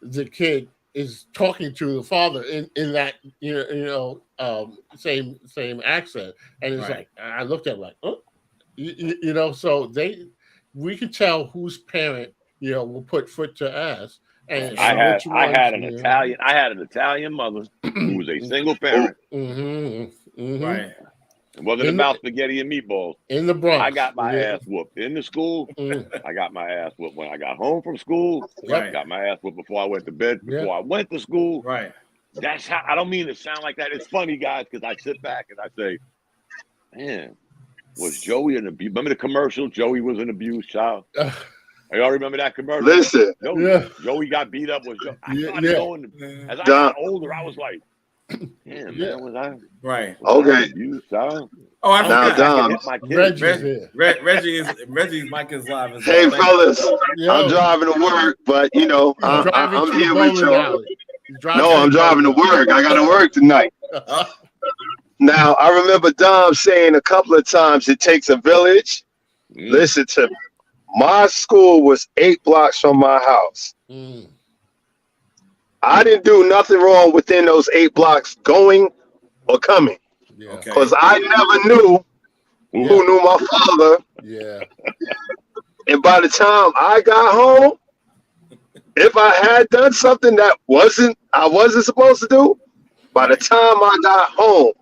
the kid is talking to the father in that same accent, and it's Right. like, I looked at him like, oh, you know, so we can tell whose parent, you know, will put foot to ass. And I had which ones, an you know. Italian mother who was a single parent. Right. It wasn't In about spaghetti and meatballs. in the Bronx. I got my Yeah. ass whooped in the school. Mm. I got my ass whooped when I got home from school. Right. I got my ass whooped before I went to bed. Yeah. Before I went to school. Right. That's how. I don't mean to sound like that. It's funny, guys, because I sit back and I say, "Man, was Joey an abuse? Remember the commercial? Joey was an abused child. Y'all remember that commercial? Listen, Joey got beat up. I started Yeah. going. As I Don- got older, I was like, "Damn, Yeah. man, was I Right. Okay. abused child? Oh, I Now, forgot. Dom, Hit my kid. Reggie's here. Reggie's mic is live as hey well. Thank you. fellas, Yo, I'm driving to work, but you know, he's driving I'm to the here with bowling you. alley. He's No, I'm driving to work. I got to work tonight. Oh, Now, I remember Dom saying a couple of times it takes a village. Mm. Listen to me. My school was 8 blocks from my house. Mm. I didn't do nothing wrong within those 8 blocks going or coming Yeah. okay. because I never knew Yeah. who knew my father. Yeah. And by the time I got home, if I had done something that I wasn't supposed to do, by the time I got home,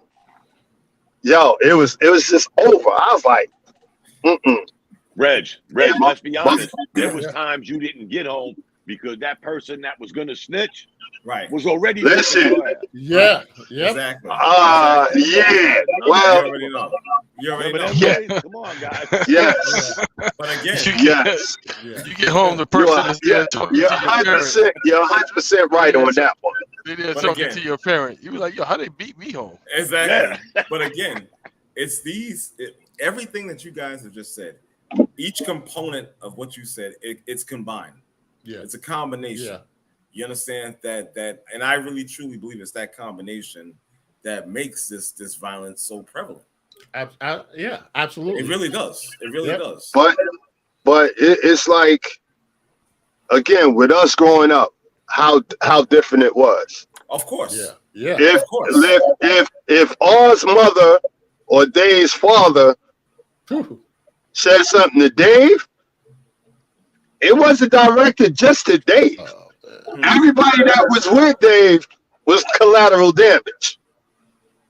yo, it was just over. I was like, Reg, Yeah, let's be honest. There was Yeah. times you didn't get home because that person that was gonna snitch Right. was already Listen. whooping your ass. Yeah. Yep. Exactly. yeah. You Well, already know. You already Remember know. them Yeah. days? Come on, guys. yes, But again, yes. Yeah. You get home, the person is there talking You're to your parent. 100%. You're 100% right on that one. They're there But talking again- to your parent. You be like, yo, how they beat me home? exactly. But again, it's everything that you guys have just said. Each component of what you said, it's combined. Yeah. It's a combination. Yeah. You understand that, and I really truly believe it's that combination that makes this violence so prevalent. Yeah. Absolutely. It really does. It really Yep. does. But it's like, again, with us growing up, how different it was. Of course. Yeah. Yeah. If Of course. if R's mother or Dave's father Whew. said something to Dave, it wasn't directed just to Dave. Oh, Everybody that was with Dave was collateral damage,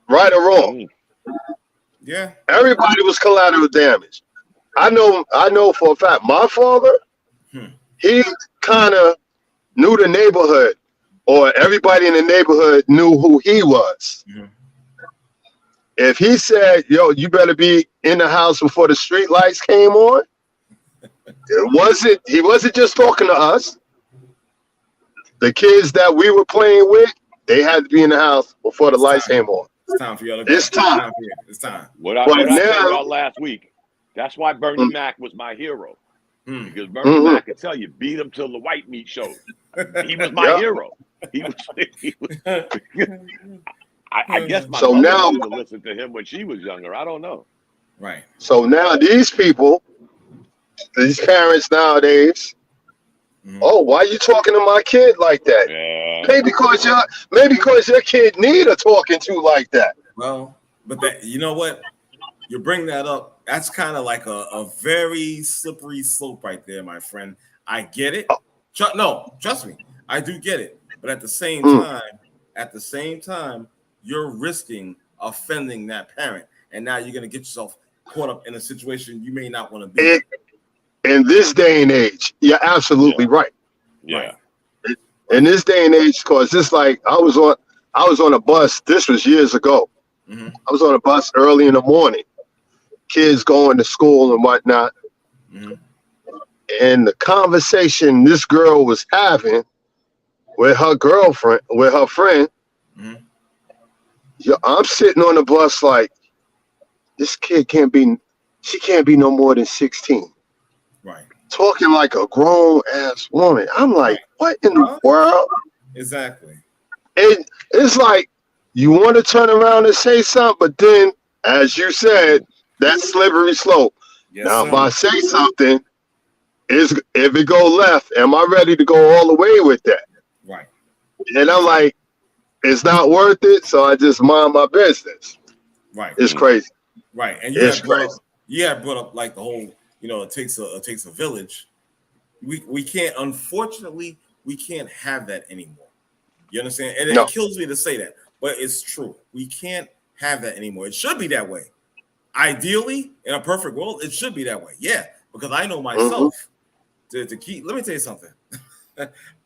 right or wrong. Yeah. Everybody was collateral damage. I know for a fact. My father, he kind of knew the neighborhood, or everybody in the neighborhood knew who he was. Mhm. If he said, "Yo, you better be in the house before the street lights came on," he wasn't just talking to us. The kids that we were playing with, they had to be in the house before the lights came on. It's time for y'all to go. It's time. for you. It's time. What I But said now- y'all last week. That's why Bernie Mac was my hero. Mm. Because Bernie Mac could tell you, beat him till the white meat shows. He was my Yeah. hero. He was I guess my So mother now- used to listen to him when she was younger. I don't know. Right. So now these people, these parents nowadays, Mhm. oh, why you talking to my kid like that? Yeah. Maybe because your kid need a talking to like that. Well, but that, you know what? You bring that up. That's kind of like a very slippery slope right there, my friend. I get it. Trust me, I do get it. But at the same time, you're risking offending that parent, and now you're gonna get yourself caught up in a situation you may not want to be. In this day and age, you're absolutely right. Yeah. Right. In this day and age, because it's like I was on a bus. This was years ago. Mm-hmm. I was on a bus early in the morning, kids going to school and whatnot. Mm-hmm. And the conversation this girl was having with her girlfriend, with her friend, Mm-hmm. I'm sitting on the bus like, this kid she can't be no more than 16. Right. Talking like a grown ass woman. I'm like, what in the world? Exactly. And it's like, you want to turn around and say something, but then, as you said, that's slippery slope. Yes, Now, sir. if I say something, if it go left, am I ready to go all the way with that? Right. And I'm like, it's not worth it, so I just mind my business. Right. It's crazy. Right. And It's you had brought up like the whole, it takes a village. We can't, unfortunately, we can't have that anymore. You understand? And No. it kills me to say that, but it's true. We can't have that anymore. It should be that way. Ideally, in a perfect world, it should be that way. Yeah, because I know myself to keep. Let me tell you something.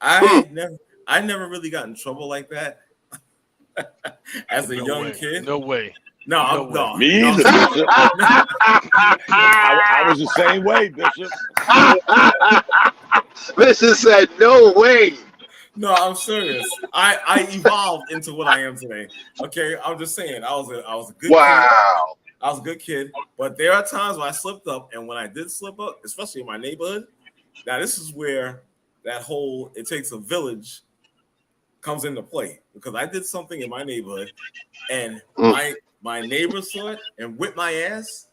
I never really got in trouble like that as a young kid. No way. No, no. Me either, Bishop. I was the same way, Bishop. Bishop said, no way. No, I'm serious. I evolved into what I am today. Okay, I'm just saying I was a good kid. Wow. I was a good kid, but there are times when I slipped up, and when I did slip up, especially in my neighborhood, now this is where that whole "it takes a village" comes into play, because I did something in my neighborhood, and my neighbor saw it and whipped my ass.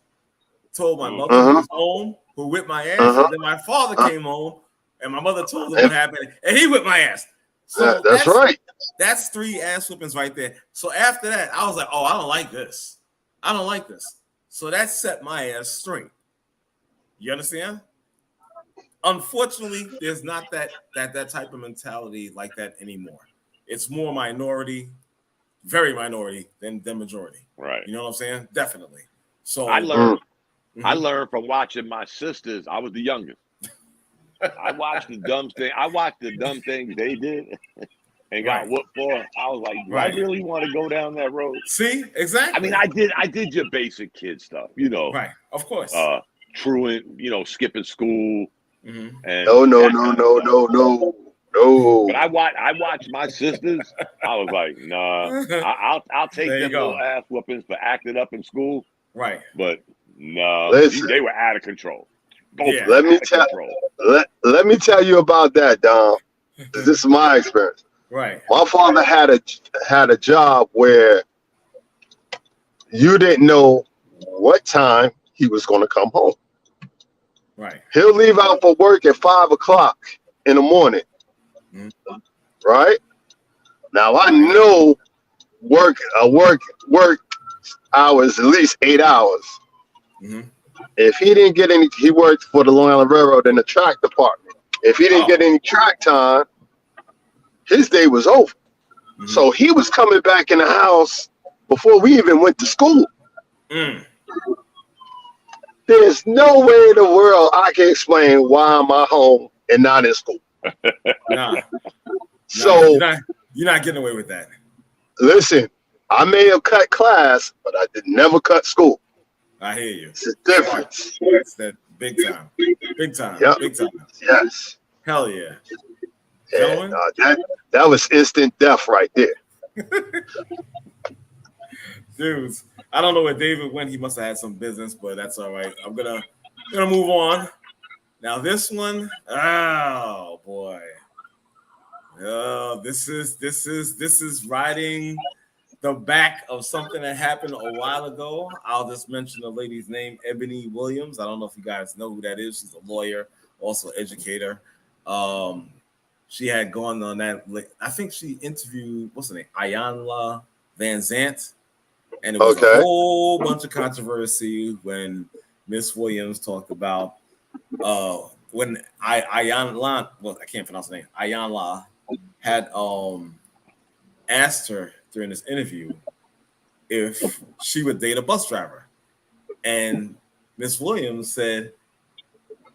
Told my mother who was home, who whipped my ass, and then my father came home, and my mother told him what happened, and he whipped my ass. So that's right. That's 3 ass whippings right there. So after that, I was like, oh, I don't like this. I don't like this. So that set my ass straight. You understand? Unfortunately, there's not that type of mentality like that anymore. It's more minority, very minority than majority. Right. You know what I'm saying? Definitely. So I learned from watching my sisters. I was the youngest. I watched the dumb things they did and got whooped for. I was like, do I really want to go down that road? See, exactly. I mean, I did your basic kid stuff, Right, of course. Truant, skipping school. Mm-hmm. And No. But I watched my sisters. I was like, nah, I'll take them little ass whoopings for acting up in school. Right. But no, Listen, they were out of control. Yeah. Let me tell you about that, Dom. This is my experience. Right. My father had a job where you didn't know what time he was going to come home. Right. He'll leave out for work at 5 o'clock in the morning. Mm-hmm. Right? Now I know work hours, at least 8 hours. Mm-hmm. If he didn't get any, he worked for the Long Island Railroad in the track department. If he didn't get any track time, his day was over. Mm-hmm. So he was coming back in the house before we even went to school. Mm. There's no way in the world I can explain why I'm at home and not in school. Nah. So you're not getting away with that. Listen, I may have cut class, but I did never cut school. I hear you. It's a difference. It's that big time. Big time. Yep. Big time. Yes. Hell yeah. And, that was instant death right there. Dudes, I don't know where David went. He must have had some business, but that's all right. I'm gonna move on. Now this one, oh boy. This is riding the back of something that happened a while ago. I'll just mention the lady's name, Ebony Williams. I don't know if you guys know who that is. She's a lawyer, also educator. She had gone on that. I think she interviewed, what's her name, Iyanla Vanzant, and it was a whole bunch of controversy when Miss Williams talked about when Iyanla, well, I can't pronounce her name, Iyanla had asked her during this interview if she would date a bus driver. And Miss Williams said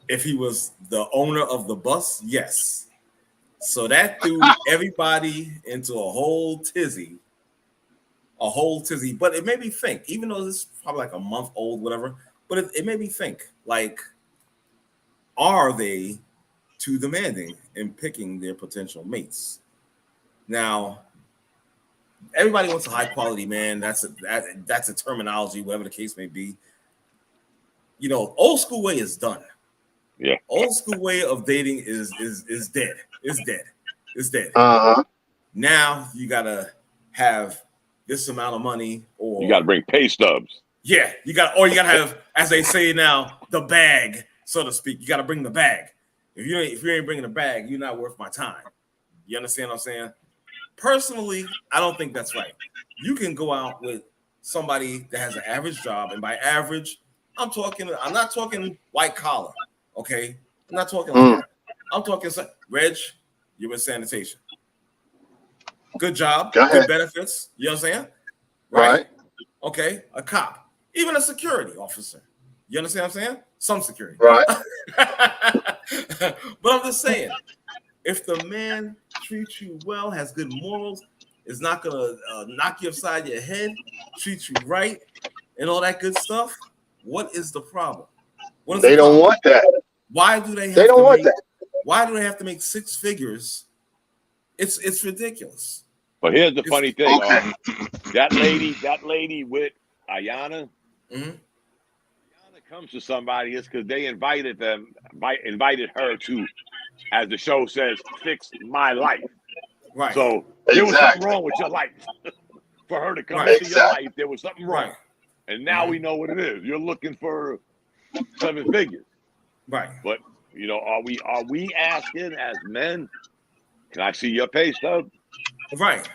if he was the owner of the bus, yes. So that threw everybody into a whole tizzy. But it made me think, even though this is probably like a month old, whatever, but it made me think, like, are they too demanding in picking their potential mates? Now, everybody wants a high quality man. That's a terminology, whatever the case may be. You know, old school way is done. Yeah. Old school way of dating is dead. It's dead. It's dead. Now you gotta have this amount of money, or You got to bring pay stubs. yeah, you gotta have, as they say now, the bag, so to speak. You gotta bring the bag. If you ain't bringing the bag, you're not worth my time. You understand what I'm saying? Personally, I don't think that's right. You can go out with somebody that has an average job, and by average, I'm not talking white collar, okay? I'm not talking like that. I'm talking Reg, you're in sanitation. Good job, good benefits. You know what I'm saying? Right. Okay, a cop, even a security officer. You understand what I'm saying? Some security. Right. But I'm just saying, if the man treats you well, has good morals, is not gonna knock you upside your head, treat you right, and all that good stuff, what is the problem? What is They the don't problem? want that. Why do they have They don't to want make, that. Why do they have to make six figures? It's ridiculous. But here's the funny thing: Okay. that lady with Ayana. Mhm. Ayana comes to somebody, it's because they invited her to, as the show says, fix my life. Right. So there was something Exactly. wrong with your life. For her to come Right. into your Exactly. life, there was something wrong. Right. And now we know what it is. You're looking for 7 figures. Right. But you know, are we asking as men? Can I see your pay stub? Right.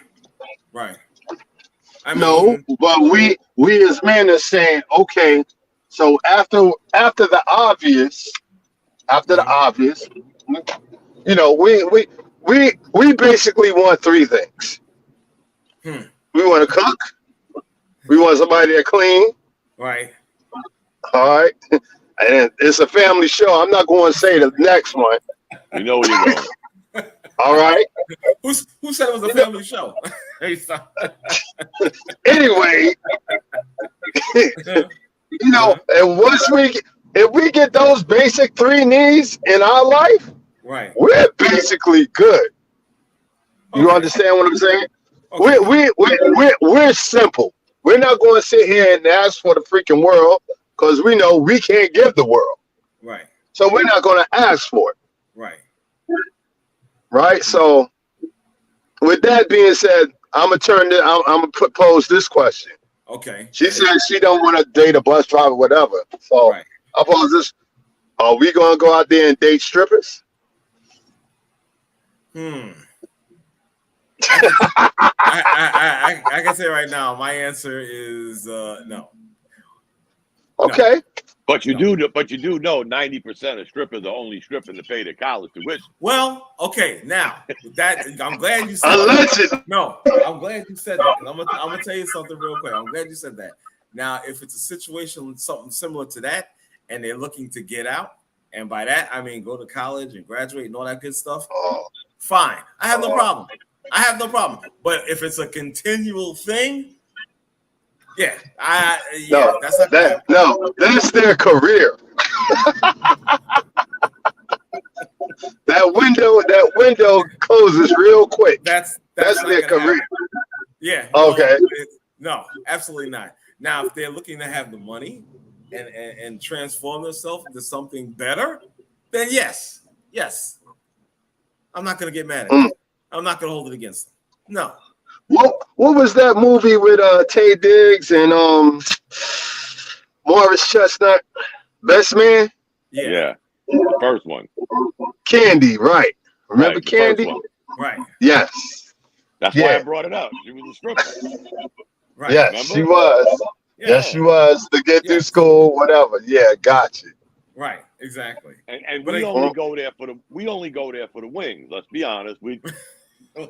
Right. I No, mean, but we as men are saying, okay, so after the obvious, you know, we basically want three things. Hmm. We want to cook. We want somebody that clean. right. All right. And it's a family show. I'm not going to say the next one. We know where you're going. All right. Who said it was a family show? Hey, stop. Anyway, you know, and if we get those basic three needs in our life, Right. we're basically good. You Okay. understand what I'm saying? Okay. We're simple. We're not going to sit here and ask for the freaking world because we know we can't give the world. Right. So we're not going to ask for it. Right. Right. So with that being said, I'm gonna pose this question. Okay. She said she don't want to date a bus driver, whatever. So Right. I pose this: are we gonna go out there and date strippers? I can say right now, my answer is no. Okay. But you do know 90% of strippers are only stripping to pay their college tuition. Well, okay. Now with that, I'm glad you said that. Allegedly. No, I'm glad you said that. I'm gonna tell you something real quick. I'm glad you said that. Now, if it's a situation something similar to that, and they're looking to get out, and by that I mean go to college and graduate and all that good stuff, Oh, fine. I have no problem. But if it's a continual thing, yeah, no, that's not that. no, that's their career. That window closes real quick. That's That's not their gonna career. happen. Yeah. Okay. No, absolutely not. Now, if they're looking to have the money and transform themselves into something better, then yes. I'm not gonna get mad at them. I'm not gonna hold it against them. No. What was that movie with Tay Diggs and Morris Chestnut? Best Man? Yeah. The first one. Candy, right. Remember Right, the first Candy? one. Right. Yes. That's why Yeah. I brought it up. She was a stripper. Right. Yes, remember? she was. Yeah. Yes, she was. To get through Yes. school, whatever. Yeah, gotcha. Right. Exactly. And But we I- only go there for the wings. Let's be honest.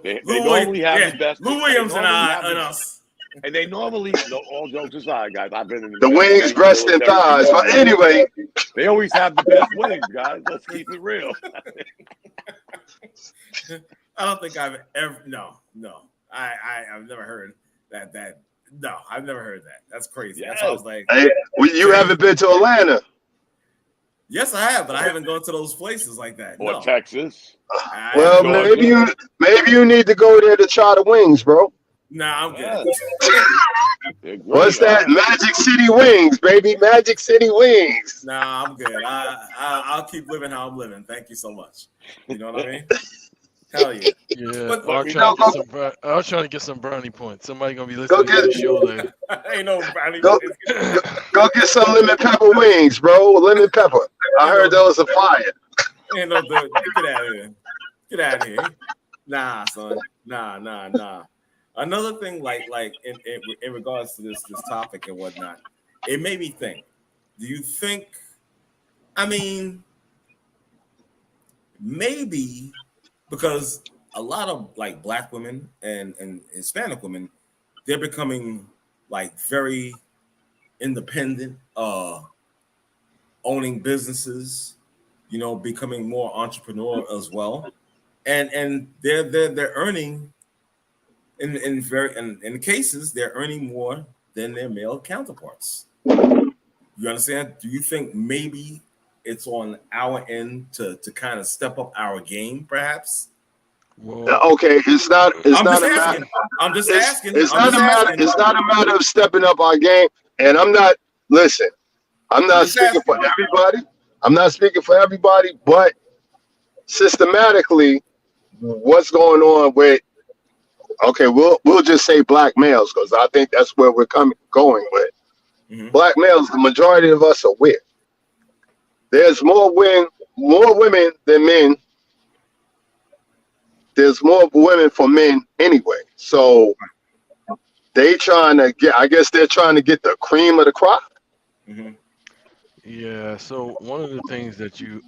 They Lou normally have yeah, the best. Lou they Williams and normally have the- us. And they normally, no, all jokes aside, guys, I've been in The wings, breast, and thighs. But anyway, they always have the best wings, guys. Let's keep it real. I don't think I've ever. No. I've never heard that. No, I've never heard that. That's crazy. That's why I was like, hey, you haven't been to Atlanta. yes, I have, but I haven't gone to those places like that. Or No. Texas. Well, Georgia. maybe you need to go there to try the wings, bro. Nah, I'm good. They're great. What's that? Magic City Wings, baby. Magic City Wings. Nah, I'm good. I'll keep living how I'm living. Thank you so much. You know what I mean? Hell yeah. Yeah, But- I was trying to get some brownie points. Somebody gonna be listening to the show later. Ain't no brownie. Go get some lemon pepper wings, bro. Lemon pepper. I heard those are fire. Ain't no good. Get out of here. Get out of here. Nah, son. Nah. Another thing, like in regards to this topic and whatnot, it made me think. Do you think? I mean, maybe because a lot of like Black women and Hispanic women, they're becoming like very independent, owning businesses, you know, becoming more entrepreneur as well, and they're earning in cases they're earning more than their male counterparts. You understand? Do you think maybe it's on our end to kind of step up our game, perhaps? Well, Okay, it's not a matter. I'm just asking. It's not a matter of stepping up our game. And I'm not speaking for everybody. I'm not speaking for everybody, but systematically, what's going on with? Okay, we'll just say Black males because I think that's where we're going with. Mm-hmm. Black males. The majority of us are with. There's more women than men. There's more women for men anyway. So they're trying to get the cream of the crop. Mm-hmm. yeah. So one of the things that you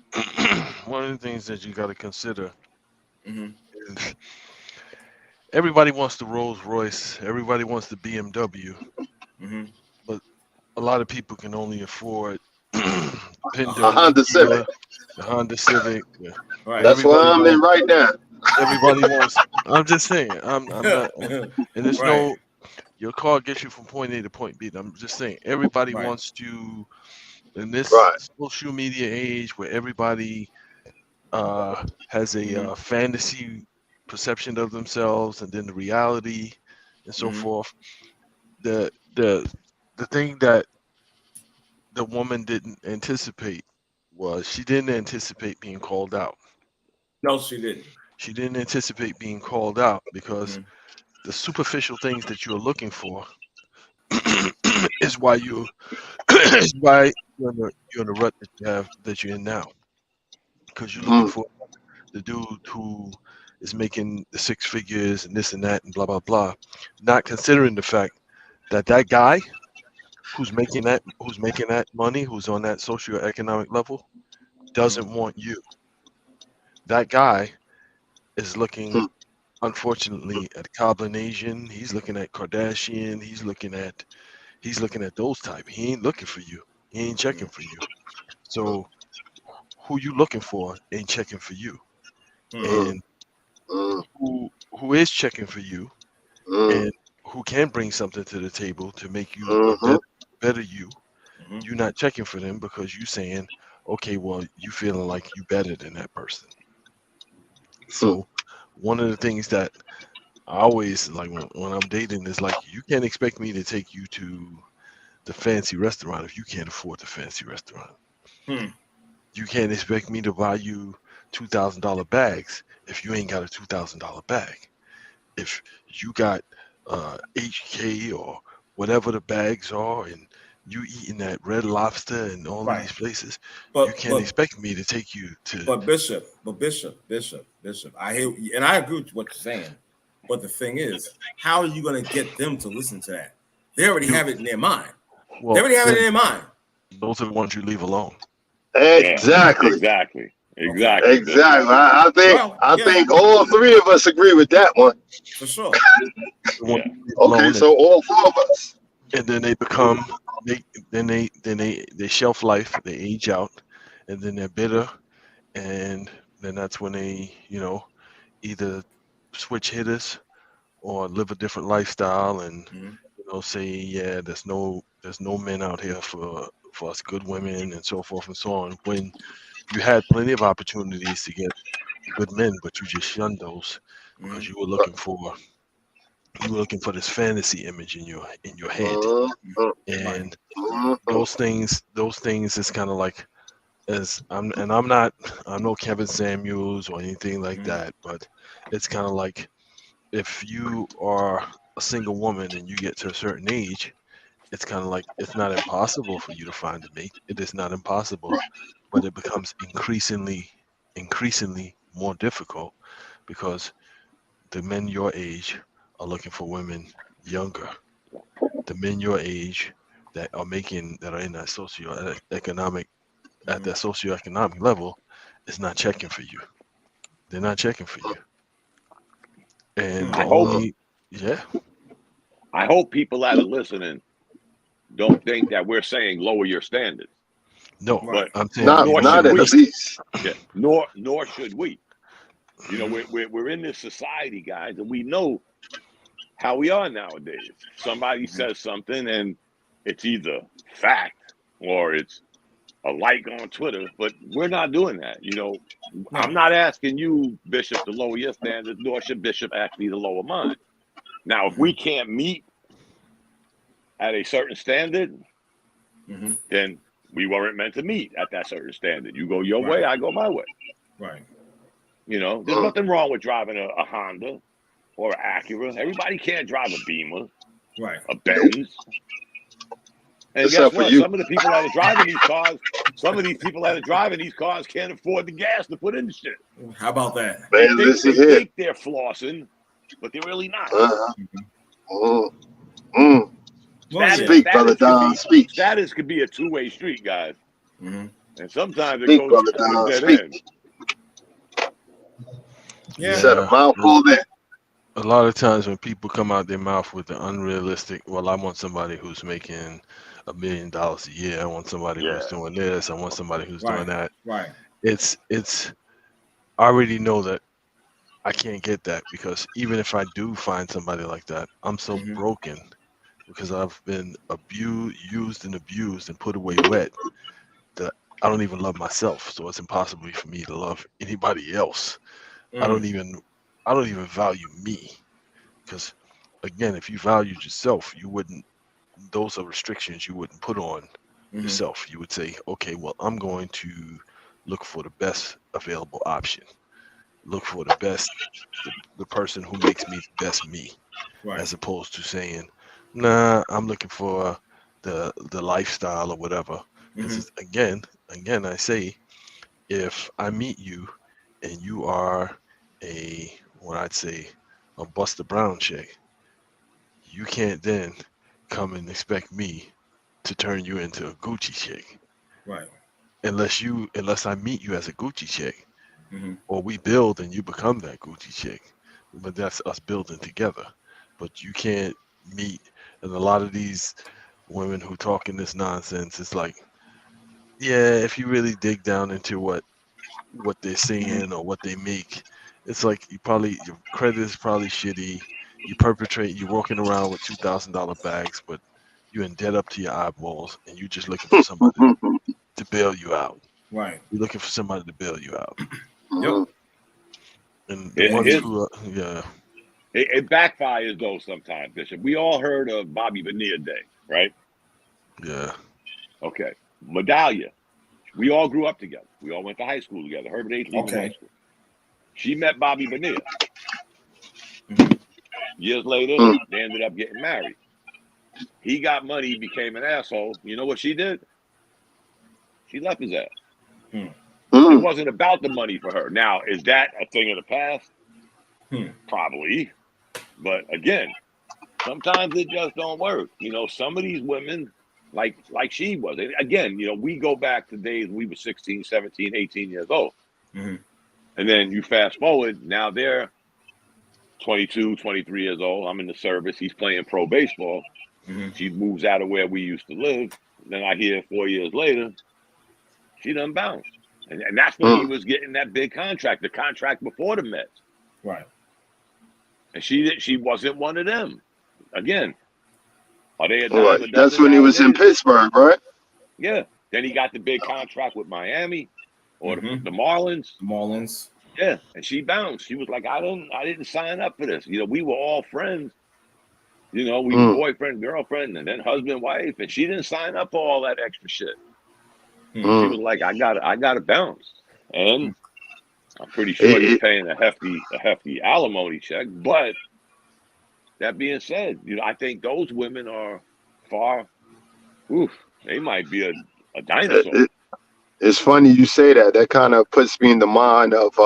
got to consider Mm-hmm. is everybody wants the Rolls Royce, everybody wants the BMW, Mm-hmm. but a lot of people can only afford A Honda Civic. the Honda Civic. Right. That's where I'm in right now. Everybody wants. I'm just saying. I'm not. And there's Right. your car gets you from point A to point B. I'm just saying. Everybody Right. wants to. In this Right. social media age where everybody has a fantasy perception of themselves and then the reality and so Mhm. forth. The thing that the woman didn't anticipate was she didn't anticipate being called out. No, she didn't. She didn't anticipate being called out because Mhm. the superficial things that you're looking for is why you're in the rut that you're in now. Because you're looking for the dude who is making the six figures and this and that and blah blah blah, not considering the fact that guy who's making that money, who's on that socioeconomic level, doesn't want you. That guy is looking, unfortunately, at Combination. He's looking at Kardashian. He's looking at those type. He ain't looking for you. He ain't checking for you. So who you looking for ain't checking for you. Mhm. And who is checking for you and who can bring something to the table to make you a better you. Mhm. You're not checking for them because you saying, okay, well, you feeling like you better than that person. So one of the things that I always like when I'm dating is like, you can't expect me to take you to the fancy restaurant if you can't afford the fancy restaurant. Hmm. You can't expect me to buy you $2,000 bags if you ain't got a $2,000 bag. If you got HK or whatever the bags are and you eating at Red Lobster and all of these places, you can't expect me to take you to. But Bishop, I hear and I agree with what you're saying. But the thing is, how are you going to get them to listen to that? They already have it in their mind. Well, They already have it in their mind. those are the ones you leave alone. Exactly. Exactly. Exactly. Exactly. Well, I yeah, think all three of us agree with that one. for sure. The one Yeah. Okay, alone, so all four of us. and then they become they shelf life, they age out, and then they're bitter, and then that's when they either switch hitters or live a different lifestyle and Mhm. say, yeah, there's no men out here for us good women and so forth and so on, when you had plenty of opportunities to get good men, but you just shunned those because Mhm. you were looking for this fantasy image in your head. Uh, uh, Right. And uh. those things is kind of like, I'm no Kevin Samuels or anything like Mhm. that, but it's kind of like, if you are a single woman and you get to a certain age, it's kind of like, it's not impossible for you to find a mate. It is not impossible, but it becomes increasingly more difficult because the men your age are looking for women younger. The men your age that are in that socioeconomic at Mhm. that socioeconomic level is not checking for you. They're not checking for you. And Hmm. the I hope only yeah, I hope people that are listening don't think that we're saying lower your standards, no, Right. but I'm saying Not be nor should not in the we. realistic. least. Yeah, nor should we. You know, Mhm. we're in this society, guys, and we know how we are nowadays. Somebody Mhm. says something, and it's either fact or it's a like on Twitter, but we're not doing that. You know, I'm No. not asking you, Bishop, to lower your standards, nor should Bishop ask me to lower mine. Now, if we Mhm. can't meet at a certain standard, Mhm. then we weren't meant to meet at that certain standard. You go your Right. way, I go my way. Right. You know, there's Uh, nothing wrong with driving a Honda or an Acura. Everybody can't drive a Beamer, Right. a nope. Benz. And guess Except for what? you. Some of the people that are driving these cars, some of these people that are driving these cars can't afford the gas to put in the shit. How about that? They Man, think listen they here. think they're flossing, but they're really not. Uh, Mhm. mm, mm. Well, Status, yeah. Speak, brother Don. Speak. status could be a two-way street, guys. Mhm. And sometimes it Speak, goes brother to a Don. dead Speak. end. You Yeah. said a Yeah, mouthful there. a lot of times when people come out their mouth with the unrealistic, well, I want somebody who's making $1 million a year. I want somebody who's Yeah. doing this. I want somebody who's doing Right. that. Right. It's I already know that I can't get that, because even if I do find somebody like that, I'm so Mhm. broken because I've been used and abused and put away wet that I don't even love myself. So it's impossible for me to love anybody else. I don't Mm. even I don't even value me, because again, if you valued yourself, you wouldn't those are restrictions you wouldn't put on Mhm. yourself. You would say, okay, well, I'm going to look for the best available option. Look for the person who makes me the best me, Right. as opposed to saying, nah, I'm looking for the lifestyle or whatever. Mhm. Because again, I say, if I meet you and you are what I'd say, a Buster Brown chick, you can't then come and expect me to turn you into a Gucci chick, Right. unless I meet you as a Gucci chick, Mhm. or we build and you become that Gucci chick. But that's us building together. But you can't meet, and a lot of these women who talking this nonsense, it's like, yeah, if you really dig down into what they're Mhm. saying or what they make, it's like your credit is probably shitty. You're walking around with $2,000 bags, but you're in debt up to your eyeballs, and you're just looking for somebody to bail you out. Right. You're looking for somebody to bail you out. Yep. And the ones It, And who, yeah, it backfires though sometimes, Bishop. We all heard of Bobby Bonilla Day, right? yeah, Okay. Medallia. We all grew up together. We all went to high school together. Herbert H. Lehman High okay. School. She met Bobby Bonilla. Mhm. Years later, Mm, they ended up getting married. He got money, became an asshole. You know what she did? She left his ass. Hmm. It mm. wasn't about the money for her. Now, is that a thing of the past? Hmm. Probably. But again, sometimes it just don't work. You know, some of these women, like she was. And again, you know, we go back to days we were 16, 17, 18 years old. Mhm. And then you fast forward, now they're 22, 23 years old. I'm in the service. He's playing pro baseball. Mhm. She moves out of where we used to live. Then I hear 4 years later, she done bounced. And that's when he was getting that big contract, the contract before the Mets. Right. And she wasn't one of them. Again, are they a All dime right. a That's dozen when he was in nowadays? Pittsburgh, right? Yeah. Then he got the big contract with Miami or Mhm. the Marlins. Marlins. Yeah. And she bounced. She was like, I didn't sign up for this. We were all friends. We were boyfriend, girlfriend, and then husband, wife, and she didn't sign up for all that extra shit. She was like, I gotta bounce. And I'm pretty sure he's paying a hefty alimony check. But that being said, I think those women are far, they might be a dinosaur. It's funny you say that. That kind of puts me in the mind of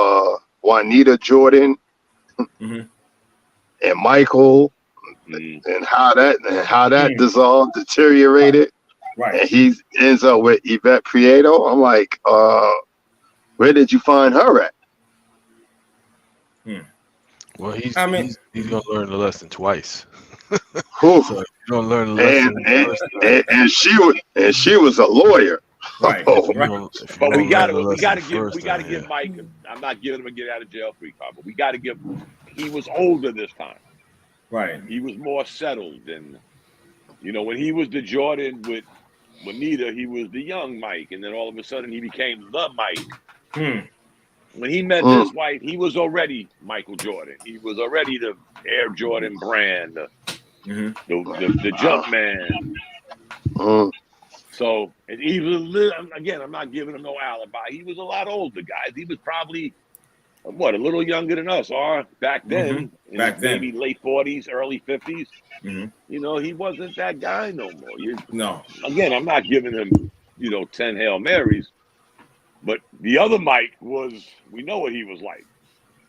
Juanita Jordan Mhm. and Michael, Mm. and how that dissolved, deteriorated, Right. and he ends up with Yvette Prieto. I'm like, where did you find her at? Well, he's I mean- he's gonna learn the lesson twice. Whew. So if you don't learn the lesson the first time, and she was a lawyer. Right. Oh, if you Right. don't- if you But don't we gotta learn the lesson the give first time, yeah. Mike. I'm not giving him a get out of jail free card, but we gotta give. He was older this time. Right. He was more settled, and when he was the Jordan with Juanita, he was the young Mike, and then all of a sudden he became the Mike. Hmm. When he met his wife, he was already Michael Jordan. He was already the Air Jordan brand, the jump man. So, and he was again, I'm not giving him no alibi. He was a lot older, guys. He was probably a little younger than us are back then. Maybe late 40s, early 50s. Mhm. He wasn't that guy no more. No. Again, I'm not giving him, 10 Hail Marys. But the other Mike we know what he was like.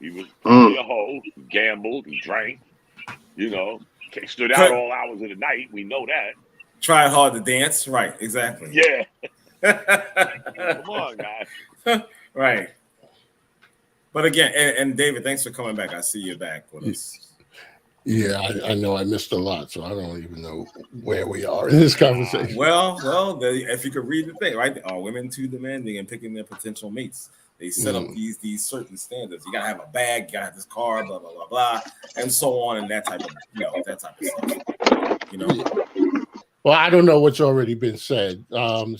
He was probably a hoe, he gambled, he drank, stood out all hours of the night. We know that. Try hard to dance. Right. Exactly. Yeah. Come on, guys. Right. But again, and David, thanks for coming back. I see you're back with us. Yeah, I know I missed a lot, so I don't even know where we are in this conversation. Well, if you could read the thing, right? Are women too demanding in picking their potential mates? They set up these certain standards. You gotta have a bag, you gotta have this car, blah blah blah blah, and so on, and that type of stuff. Well, I don't know what's already been said. Repeating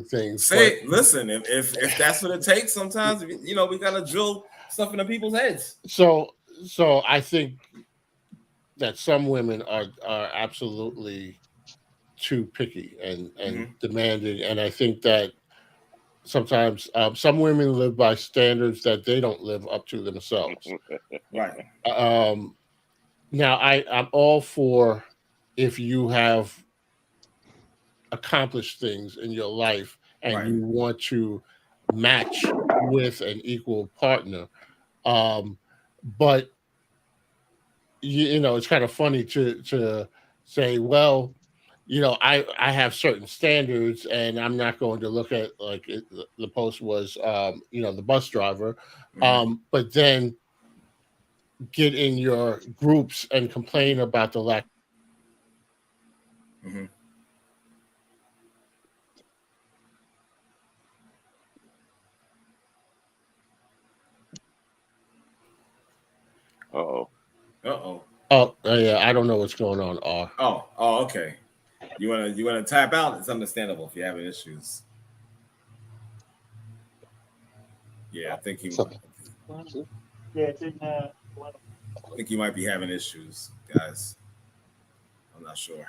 things. Listen, if that's what it takes, sometimes we gotta drill stuff into people's heads. So I think that some women are absolutely too picky and demanding, and I think that sometimes some women live by standards that they don't live up to themselves. Right. Now I'm all for if you have accomplished things in your life and you want to match with an equal partner. But it's kind of funny to say, well, I have certain standards and I'm not going to look at the post was, the bus driver, but then get in your groups and complain about the lack. Mm-hmm. Uh-oh. Oh, yeah, I don't know what's going on. Oh, okay. You wanna tap out? It's understandable if you're having issues. Yeah, I think you. I think you might be having issues, guys. I'm not sure.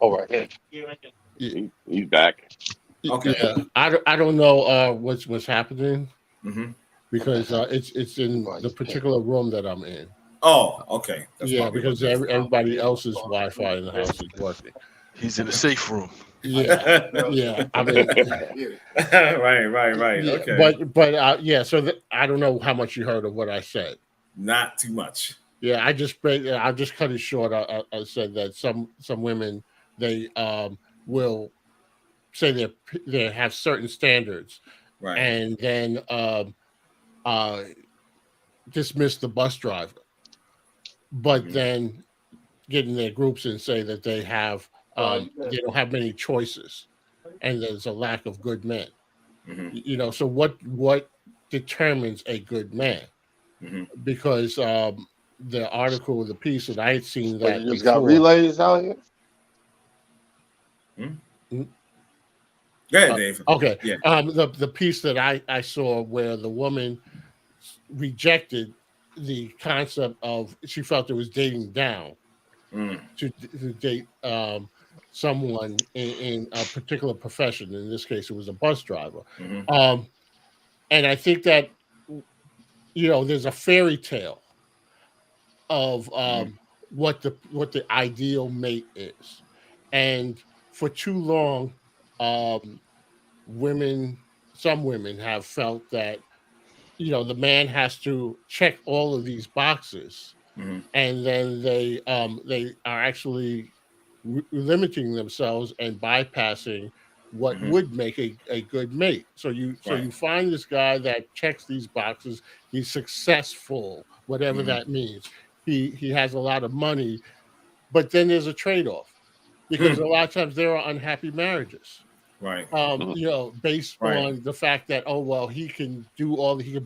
All right. He's back. Okay. Yeah, I don't know what's happening because it's in the particular room that I'm in. Oh, okay. That's because everybody else's Wi-Fi in the house is working. He's in the safe room. Yeah. I mean, right. Yeah, Okay. But So I don't know how much you heard of what I said. Not too much. Yeah, I just cut it short. I said that some women they will say they have certain standards, Right. and then dismiss the bus driver, but Mhm. then get in their groups and say that they don't have many choices, and there's a lack of good men. Mhm. You know, so what determines a good man? Mhm. Because the article, the piece that I had seen But that you just got before. relays out here. Go ahead, Dave. Okay. Yeah. The piece that I saw where the woman rejected the concept of, she felt it was dating down Mm. to date someone in a particular profession. In this case, it was a bus driver. Mhm. And I think that, you know, there's a fairy tale of what the ideal mate is, and for too long, some women have felt that, you know, the man has to check all of these boxes, Mhm. and then they are actually limiting themselves and bypassing what Mhm. would make a good mate. So you Right. find this guy that checks these boxes. He's successful, whatever Mhm. that means. He has a lot of money, but then there's a trade-off, because a Hmm. lot of times there are unhappy marriages. Right. You know, based Right. on the fact that, oh well, he can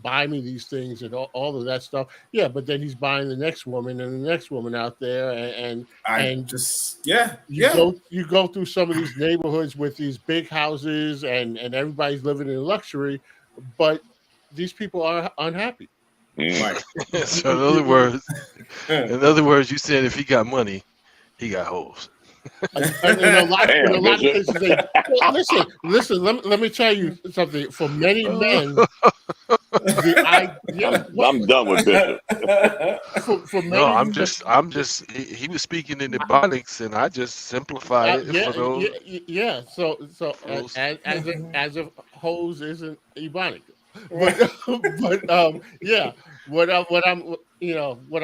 buy me these things and all of that stuff. Yeah, but then he's buying the next woman and the next woman out there, I and just yeah. you go through some of these neighborhoods with these big houses, and everybody's living in luxury, but these people are unhappy. Right. So in other words, you said if he got money, he got hoes. And in a lot Damn, of Bishop. cases, listen. Let me tell you something. For many men, I'm done with Bishop. for No, many, I'm just. He was speaking in Ebonics, and I just simplified it for those. yeah. So those as if hose isn't Ebonic, but yeah. What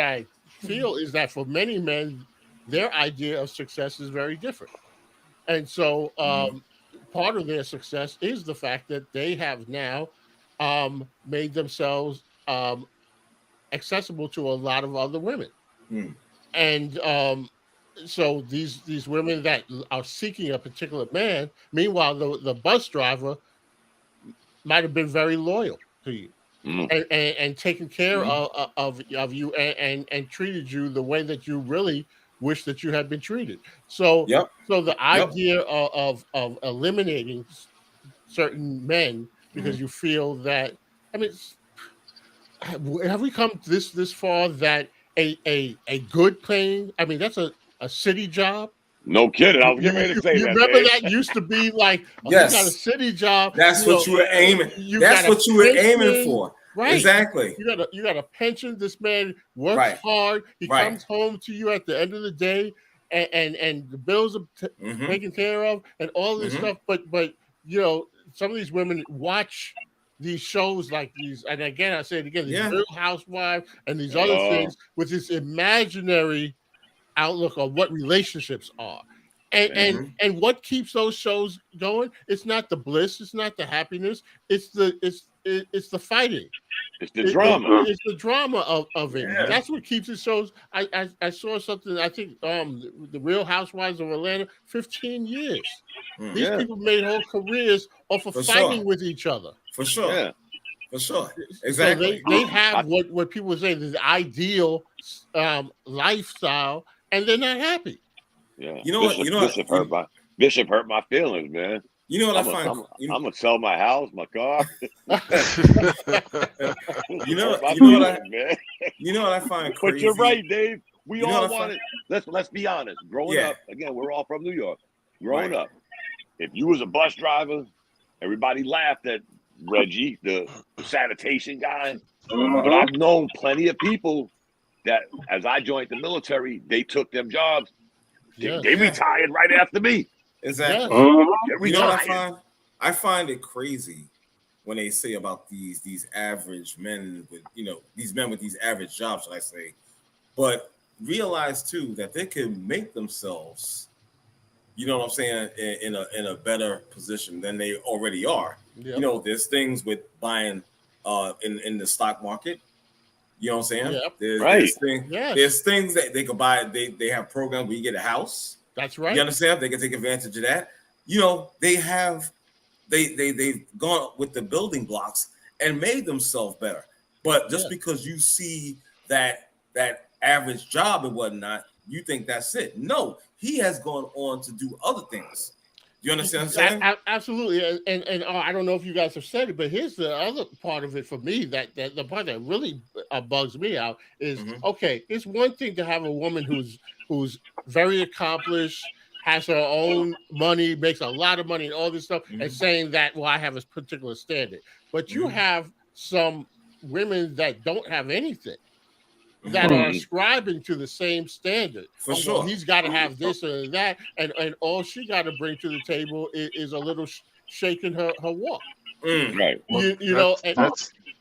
I feel is that for many men, their idea of success is very different, and so part of their success is the fact that they have now made themselves accessible to a lot of other women, Mm. and so these women that are seeking a particular man, meanwhile the bus driver might have been very loyal to you, Mm. and taken care Mhm. of you, and treated you the way that you really wish that you had been treated. So Yep. the Yep. idea of eliminating certain men because Mhm. you feel that, I mean, have we come this far that a good paying, I mean, that's a city job. No kidding. I was getting ready to say You that, remember Dave. that used to be like, oh, he got a Yes. city job. That's You what know, you were aiming. you That's got a what you were aiming pension, for. right? Exactly. You got a pension. This man works Right. hard. He Right. comes home to you at the end of the day, and the bills are Mhm. taken care of, and all this Mhm. stuff. But you know, some of these women watch these shows like these, and again, I say it again, these Yeah. Real Housewives and these other things with this imaginary outlook on what relationships are. Mhm. And what keeps those shows going? It's not the bliss, it's not the happiness, it's the fighting. It's the drama. It's the drama of it. Yeah. That's what keeps it shows. I saw something. I think the Real Housewives of Atlanta, 15 years. Mm. These Yeah. people made whole careers off of For fighting sure. with each other. For sure. Yeah. For sure. So Exactly. they have what people say is the ideal lifestyle, and they're not happy. Yeah. You know what? You know what? Bishop hurt my feelings, man. You know what I I'm find? gonna sell my house, my car. You know Hurt my what I feelings, man. you know what I find crazy. But you're right, Dave. We You know all what I wanted. Let's be honest. Growing Yeah. up, again, we're all from New York. Growing Right. up, if you was a bus driver, everybody laughed at Reggie, the sanitation guy. But I've known plenty of people that, as I joined the military, they took them jobs. Yes. They retired right after me. Exactly. They You know what I retired. find? I find it crazy when they say about these average men with, you know, these men with these average jobs, should I say, but realize too that they can make themselves, you know what I'm saying, in a better position than they already are. Yep. You know, there's things with buying in the stock market. You know what I'm saying? Yep. There's things that they could buy. They have programs where you get a house. That's right. You understand? They can take advantage of that. You know, they've gone with the building blocks and made themselves better. But just because you see that average job and whatnot, you think that's it. No, he has gone on to do other things. You understand what I'm saying? Absolutely. And I don't know if you guys have said it, but here's the other part of it for me that the part that really bugs me out is okay, it's one thing to have a woman who's very accomplished, has her own money, makes a lot of money and all this stuff, and saying that, well, I have a particular standard. But you have some women that don't have anything that are ascribing to the same standard. For sure. He's got to have this or that, and all she got to bring to the table is a little shaking her walk. Right. You know,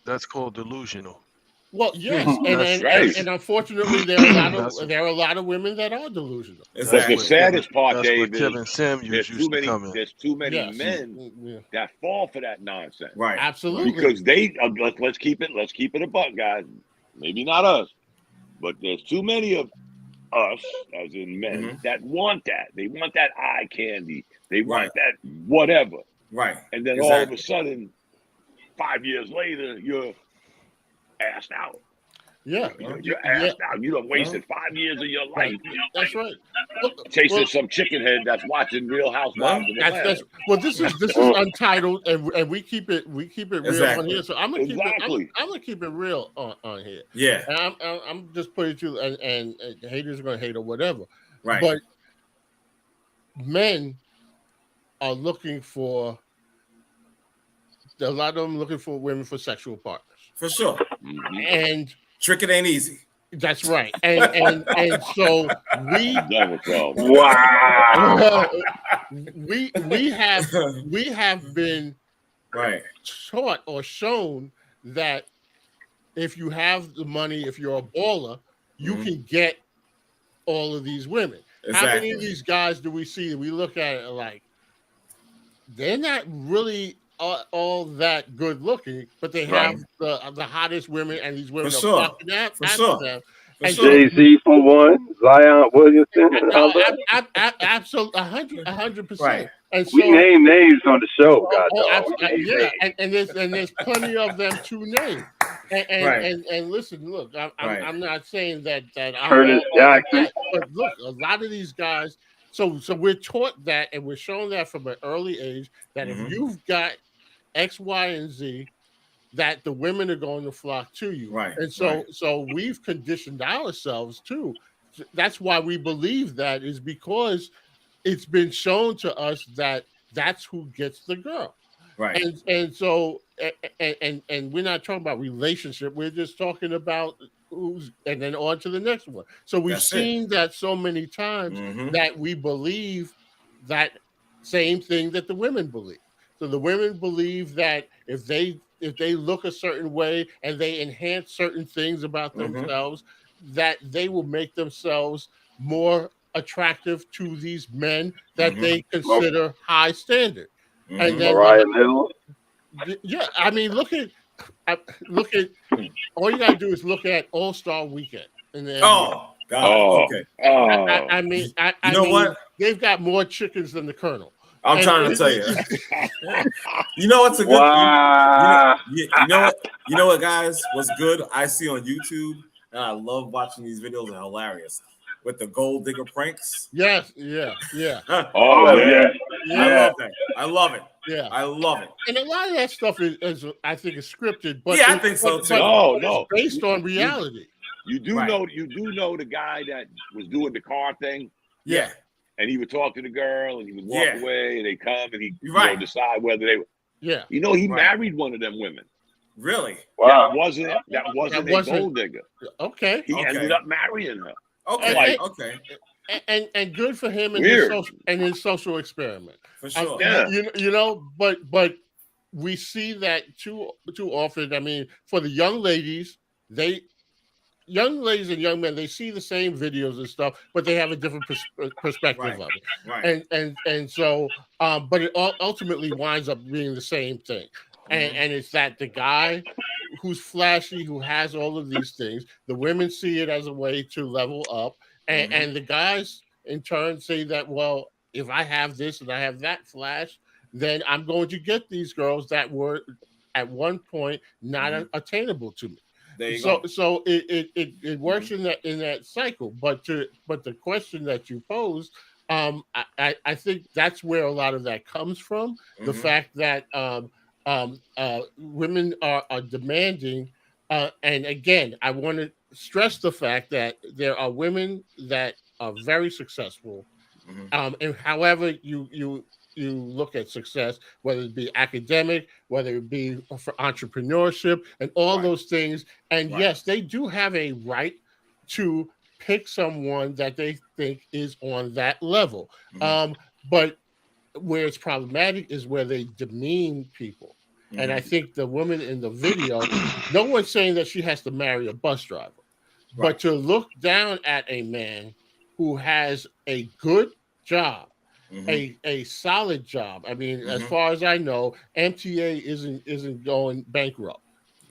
that's called delusional. Well, yes, and unfortunately, there are a lot of women that are delusional. But the saddest part, Dave, is Kevin Samuels there's too many men that fall for that nonsense. Right. Absolutely. Because they let's keep it a buck, guys. Maybe not us, but there's too many of us, as in men, that want that. They want that eye candy. They want that whatever. Right. And then all of a sudden, 5 years later, you're assed out. Yeah. You're assed out. You done wasted 5 years of your life. That's right. Chasing some chicken head that's watching Real Housewives. Well, this is Untitled, and we keep it real on here. So I'm gonna keep it real on here. Yeah. And I'm just putting it to and haters are gonna hate or whatever. Right. But men are looking for a lot of them looking for women for sexual partners. For sure. And trick it ain't easy. That's right. And so we we have been taught or shown that if you have the money, if you're a baller, you can get all of these women. Exactly. How many of these guys do we see that we look at it like they're not really all that good looking, but they have the hottest women, and these women are fucking after them. Jay-Z for one, Zion Williamson, and others. Absolutely, 100%. Right. And so, we name names on the show, God. And there's plenty of them to name. And listen, look, I'm not saying that I'm Curtis Jackson, but look, a lot of these guys. So we're taught that, and we're shown that from an early age that if you've got X, Y, and Z, that the women are going to flock to you. Right. And so we've conditioned ourselves too. That's why we believe that, is because it's been shown to us that that's who gets the girl. Right. And so and we're not talking about relationship. We're just talking about who's, and then on to the next one. So we've seen that so many times that we believe that same thing that the women believe. So the women believe that if they look a certain way and they enhance certain things about themselves, that they will make themselves more attractive to these men that they consider high standard. And then I mean, look at all you gotta do is look at All-Star Weekend. And then, okay. I mean, you know what? They've got more chickens than the Colonel. I'm trying to tell you. You know what's a good you know what, guys? What's good? I see on YouTube, and I love watching these videos. They're hilarious. With the gold digger pranks. Yes, I love it. Yeah, I love it. And a lot of that stuff is I think is scripted, but I think so too. It's based on reality. You do know the guy that was doing the car thing. Yeah. And he would talk to the girl, and he would walk away, and they come, and he decide whether they. Yeah. You know, he married one of them women. Really? Wow. That wasn't a gold digger. Okay. He ended up marrying her. Okay. And good for him and his social experiment. For sure. You know, but we see that too often. I mean, for the young ladies, they young ladies and young men, they see the same videos and stuff, but they have a different perspective Right. of it. Right. And so, but it ultimately winds up being the same thing. And it's that the guy who's flashy, who has all of these things, the women see it as a way to level up, and the guys in turn say that, well, if I have this and I have that flash, then I'm going to get these girls that were at one point not attainable to me. There you So go. so it works in that cycle. But the question that you posed, I think that's where a lot of that comes from. The fact that women are demanding, and again, I want to stress the fact that there are women that are very successful, and however you look at success, whether it be academic, whether it be for entrepreneurship, and all those things. And yes, they do have a right to pick someone that they think is on that level. But where it's problematic is where they demean people. And I think the woman in the video, no one's saying that she has to marry a bus driver, but to look down at a man who has a good job, a solid job. I mean, as far as I know, MTA isn't going bankrupt.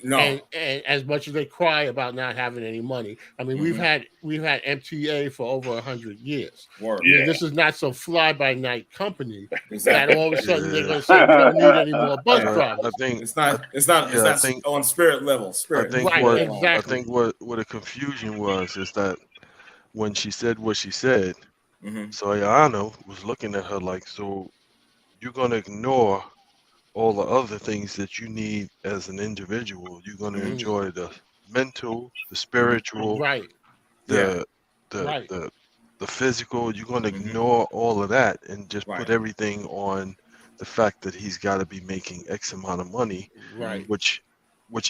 No. And as much as they cry about not having any money, I mean, we've had MTA for over 100 years. Word. I mean, this is not some fly by night company Exactly. that all of a sudden they're going to say we don't need any more bus drivers. I think It's not I think- on spirit level. Spirit. I think Right, what exactly. I think what the confusion was is that when she said what she said, so Ayana was looking at her like, so you're gonna ignore all the other things that you need as an individual. You're gonna enjoy the mental, the spiritual, Right. the Right. the physical. You're gonna ignore all of that and just put everything on the fact that he's got to be making X amount of money, Right. which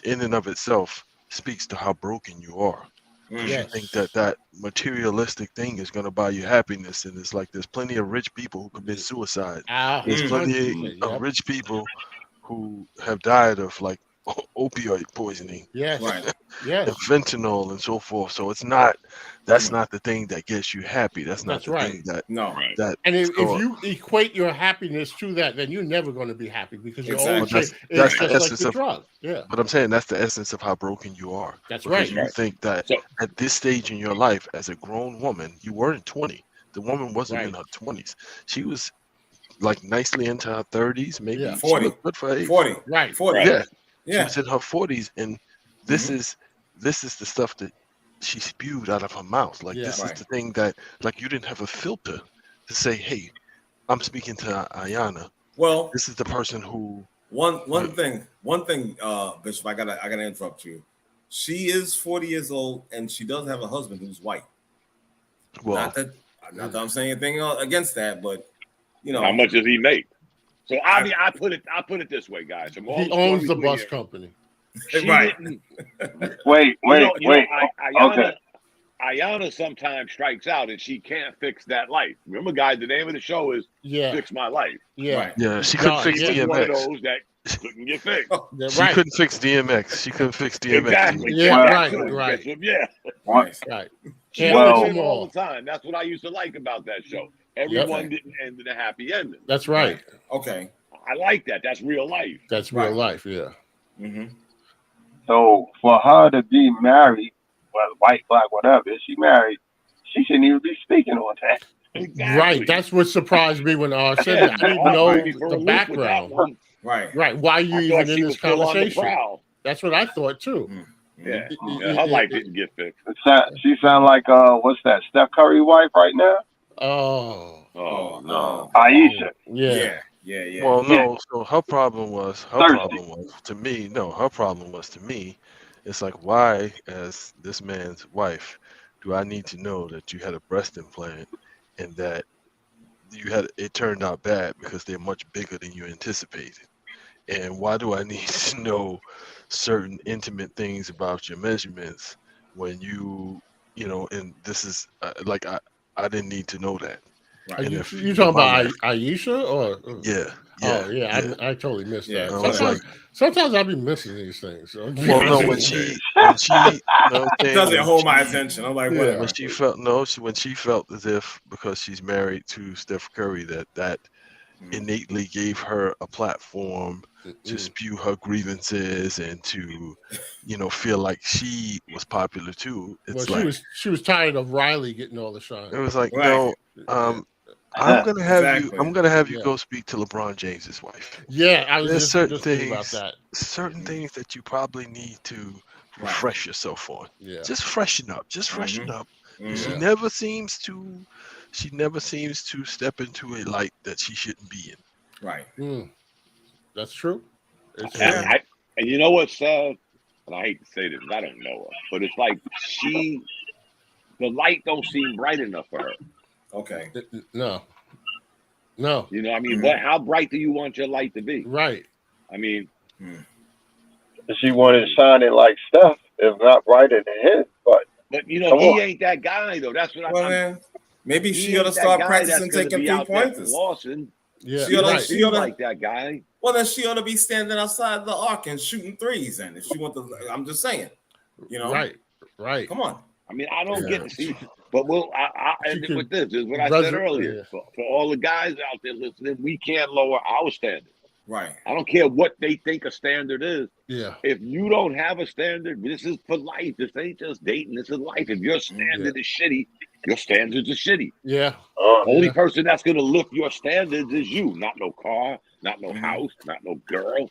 in and of itself speaks to how broken you are. Because Yes. you think that materialistic thing is going to buy you happiness, and it's like there's plenty of rich people who commit suicide. There's plenty 100%, of yep. rich people who have died of like opioid poisoning Yes. Right. Yes. and fentanyl and so forth. So it's not that's not the thing that gets you happy. That's not That's the right. thing that No. that And if so- you equate your happiness to that, then you're never going to be happy because you're Exactly. always That's- it's that's the just like essence the of- drug. Yeah. But I'm saying that's the essence of how broken you are. That's Because right. you think that So- at this stage in your life, as a grown woman, you weren't 20. The woman wasn't in Right. her 20s. She was like nicely into her 30s, maybe. Yeah. She 40. looked good for her age. 40. Right. 40. Yeah, she Yeah. was in her 40s, and this is the stuff that she spewed out of her mouth. Like Yeah. this Right. is the thing that like you didn't have a filter to say, hey, I'm speaking to Ayana. Well, This is the person who one thing, Bishop, I gotta interrupt you. She is 40 years old and she does have a husband who's white. well Not that I'm saying anything against that, but you know, How much does he make? So I put it this way, guys. From all He owns the stories we bus hear, company. she Right. didn't- Wait. Ayana, Okay. Ayana sometimes strikes out and she can't fix that life. Remember, guys, the name of the show is Yeah. Fix My Life. Yeah. Right. yeah, she No, couldn't fix yeah. She's one of DMX. those that couldn't get fixed. Yeah, She right. couldn't fix DMX. She couldn't fix DMX. Exactly. Yeah, That's right, true, right. Bishop. Yeah. Right. Right. She Can't Well- fix wins them all all. the time. That's what I used to like about that show. Everyone didn't end in a happy ending. That's right. Okay. I like that. That's real life. That's real Right. life. Yeah. So for her to be married, whether white, black, whatever, if she married, she shouldn't even be speaking on that. Exactly. Right. That's what surprised me when I said that. I didn't know the background. Right. Right. Why are you I thought even she in was this still on the conversation? prowl. That's what I thought too. Yeah. Mm. Yeah, her life didn't get fixed. She sound like what's that? Steph Curry wife right now? Oh. Oh no. Aisha. Yeah. Yeah. Well, no. So her problem was to me. No, her problem was to me. It's like, why, as this man's wife, do I need to know that you had a breast implant and that it turned out bad because they're much bigger than you anticipated? And why do I need to know certain intimate things about your measurements when and this is like I didn't need to know that. Are Right. And you if talking about my Aisha or? Yeah, Oh Yeah. yeah, I totally missed Yeah, that. I was Sometimes I be missing these things. So. well, no, when she, you know what I'm It saying, doesn't when hold my she, attention. I'm like, Yeah. whatever. when she felt no, when she felt as if because she's married to Steph Curry that innately gave her a platform to spew her grievances and to, you know, feel like she was popular too. Well, It's like she was tired of Riley getting all the shine. it was like Right. no, I'm gonna have you. Exactly. I'm gonna have you Yeah. go speak to LeBron James's wife. Yeah, I was There's just certain thinking about things, that. certain things that you probably need to refresh yourself on. Yeah. Just freshen up. Just freshen up. Mhm. She never seems to. She never seems to step into a light that she shouldn't be in. Right. That's true. It's Yeah. true. And you know what's sad? And I hate to say this, I don't know her, but it's like the light don't seem bright enough for her. Okay. No. You know, I mean, how bright do you want your light to be? Right. I mean, She wanted to shine it like Steph, if not brighter than him. But you know, Come he on. ain't that guy though. That's what Well, I'm. then, maybe He she ought to ain't that start guy practicing that's gonna taking be out there three-pointers. flossing. Yeah. She oughta- right. she oughta- like that guy. Well, then she ought to be standing outside the arc and shooting threes. And if she wants to, I'm just saying, you know, Right. come on. I mean, I don't Yeah. get to see, but I She end it could with this. Is what I said earlier. For all the guys out there listening, we can't lower our standard. Right. I don't care what they think a standard is. Yeah. If you don't have a standard, this is for life. This ain't just dating. This is life. If your standard is shitty, your standards are shitty. Yeah. Only person that's gonna lift your standards is you. Not no car, not no house, not no girl.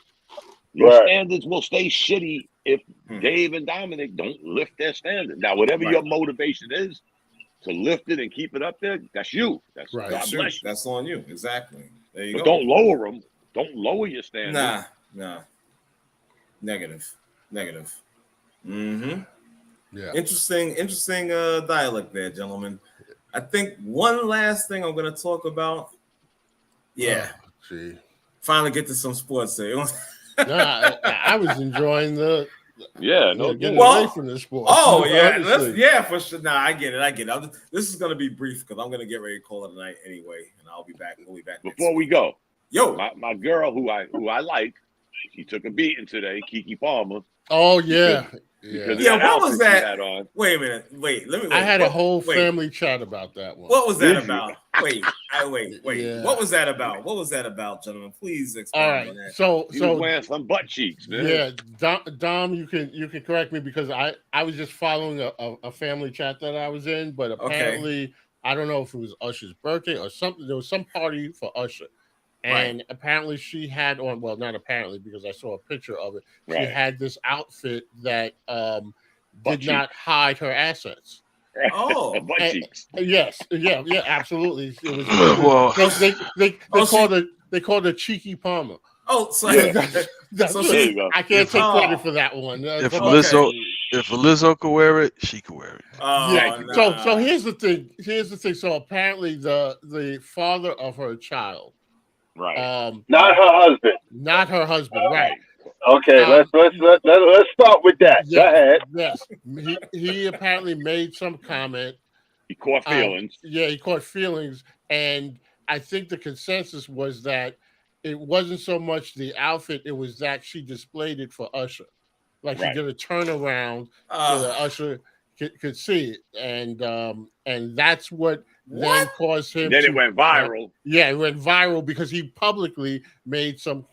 Your standards will stay shitty if Dave and Dominic don't lift their standard. Now, whatever your motivation is to lift it and keep it up there, that's you. That's Right. God bless you. That's on you. Exactly. There you But go. don't lower them. Don't lower your standards. Nah. Negative. Mm-hmm. Yeah. Interesting dialect there, gentlemen. I think one last thing I'm going to talk about. Yeah. See. Finally get to some sports there. I was enjoying the getting away from the sport. Oh yeah, Honestly. for sure. Nah, I get it. This is gonna be brief because I'm gonna get ready to call it a night anyway, and I'll be back. We'll be back Before we go, yo, my girl who I like, she took a beating today, Kiki Palmer. Oh yeah. Because Yeah, what was that? Had on. Wait a minute. Let me. I had a whole family chat about that one. What was that about? Wait. Yeah. What was that about, gentlemen? Please explain. All right. On that. So He was wearing some butt cheeks, man. Yeah, Dom, you can correct me because I was just following a family chat that I was in, but apparently I don't know if it was Usher's birthday or something. There was some party for Usher. And apparently she had on, well, not apparently because I saw a picture of it. She had this outfit that did not hide her assets. Oh, butt cheeks. Yes, yeah, absolutely. It was. Well, They called her Cheeky Palmer. Oh, so That's so there you go. I can't take credit for that one. If Lizzo could wear it, she could wear it. Yeah. So here's the thing. So apparently the father of her child. Right. Not her husband. Right. Okay, let's start with that. Go ahead. Yes. He apparently made some comment. He caught feelings. He caught feelings, and I think the consensus was that it wasn't so much the outfit; it was that she displayed it for Usher, like she did a turnaround so that Usher could see it, and that's what then caused him. Then it went viral. It went viral because he publicly made some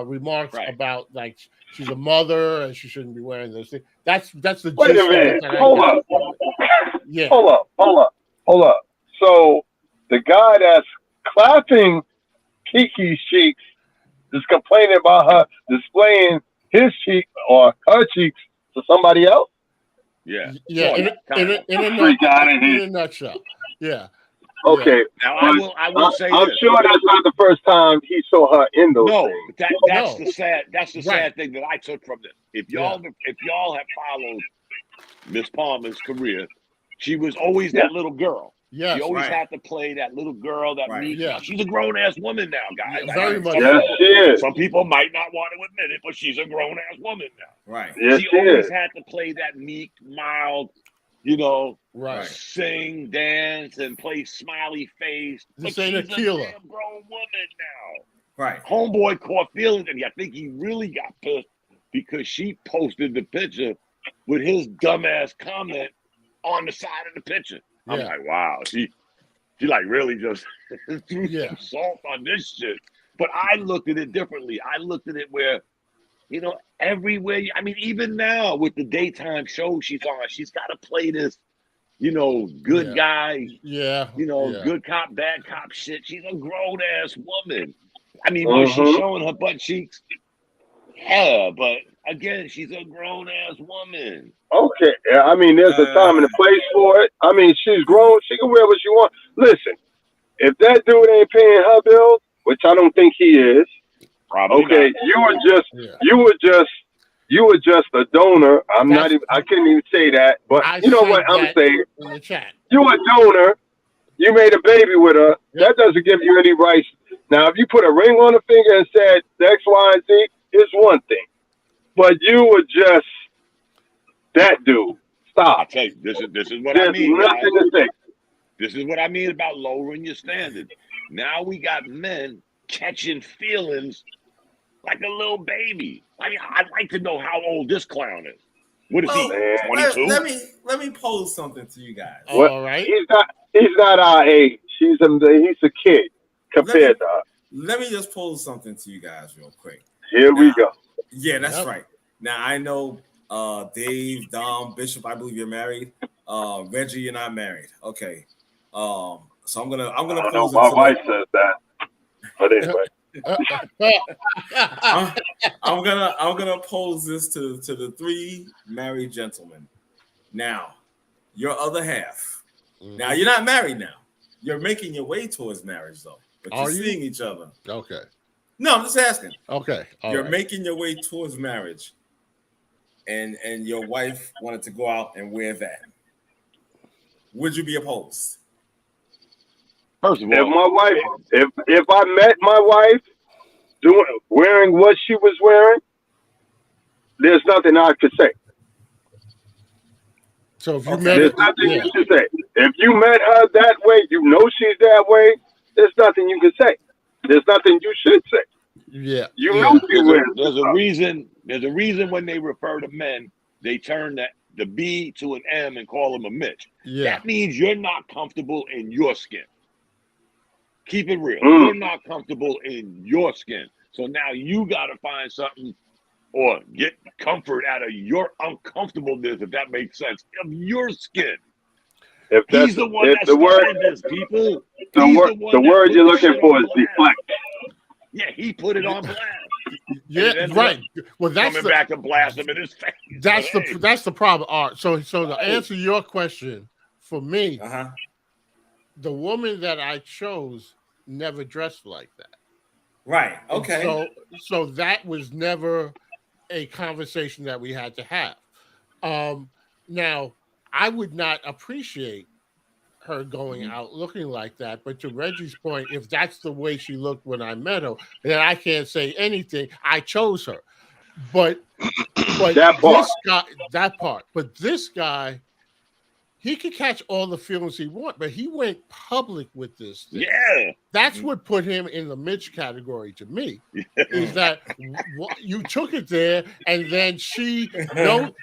remarks about like she's a mother and she shouldn't be wearing those things. That's the Wait a minute. Hold up. Yeah. Hold up. So the guy that's clapping Kiki's cheeks is complaining about her displaying his cheek or her cheeks to somebody else? Yeah. In a nutshell. Yeah. Okay. Now I will say I'm this. sure that's not the first time he saw her in those things. That's the sad thing that I took from this. If y'all have followed Miss Palmer's career, she was always that little girl. Yes, she always had to play that little girl, that meek. Yeah. She's a grown ass woman now, guys. Very much. Yes, she is. Some people might not want to admit it, but she's a grown ass woman now. Right. Yes, she she always is. had to play that meek, mild, sing, dance, and play smiley face. This but ain't she's Akila. a damn grown woman now. Right. Homeboy caught feelings, and I think he really got pissed because she posted the picture with his dumbass comment on the side of the picture. I'm Yeah. like, wow, she like really just threw Yeah. some salt on this shit. But I looked at it differently. I looked at it where, you know, everywhere. I mean, even now with the daytime show she's on, she's got to play this, you know, good guy, Yeah. you know, Yeah. good cop, bad cop shit. She's a grown ass woman. I mean, was she showing her butt cheeks? Yeah, but again, she's a grown ass woman. Okay, I mean, there's a time and a place for it. I mean, she's grown; she can wear what she wants. Listen, if that dude ain't paying her bills, which I don't think he is, Probably okay, not. you were just a donor. I couldn't even say that, but you know what I'm saying? In the chat. You a donor. You made a baby with her. That doesn't give you any rights. Now, if you put a ring on the finger and said X, Y, and Z, is one thing. But you were just that dude. Stop. I tell you, this is what There's I mean. nothing to say. This is what I mean about lowering your standard. Now we got men catching feelings like a little baby. I mean, I'd like to know how old this clown is. What is he? 22? Let me pose something to you guys. All right. He's not our age. He's a kid compared to us. Let me just pose something to you guys real quick. Here we go. Yeah, that's right. Now I know Dave, Dom, Bishop, I believe you're married. Reggie, you're not married. Okay. So I'm gonna pose it my to wife says that. But anyway. I'm gonna pose this to the three married gentlemen. Now, your other half. Now you're not married now. You're making your way towards marriage though. But you're seeing each other. Okay. No, I'm just asking. Okay. You're making your way towards marriage. And your wife wanted to go out and wear that. Would you be opposed? First of all, If my wife, if I met my wife wearing what she was wearing, there's nothing I could say. So if you met there's nothing you should say. If you met her that way, you know she's that way. There's nothing you can say. There's nothing you should say. Yeah, you know she wears. There's a reason. There's a reason when they refer to men, they turn the B to an M and call them a Mitch. Yeah, that means you're not comfortable in your skin. Keep it real. You're not comfortable in your skin. So now you got to find something or get comfort out of your uncomfortableness, if that makes sense, of your skin. He's the one that started this, people. The word you're looking for is deflect. Yeah, he put it on blast. Yeah, right. Well, that's coming back and blast him in his face. That's the problem. All right. So to answer your question, for me, the woman that I chose never dressed like that. Right. Okay. So that was never a conversation that we had to have. Now, I would not appreciate her going out looking like that. But to Reggie's point, if that's the way she looked when I met her, then I can't say anything. I chose her. But that part. But this guy, he could catch all the feelings he wants, but he went public with this thing. Yeah. That's what put him in the Mitch category to me. Is that you took it there and then she,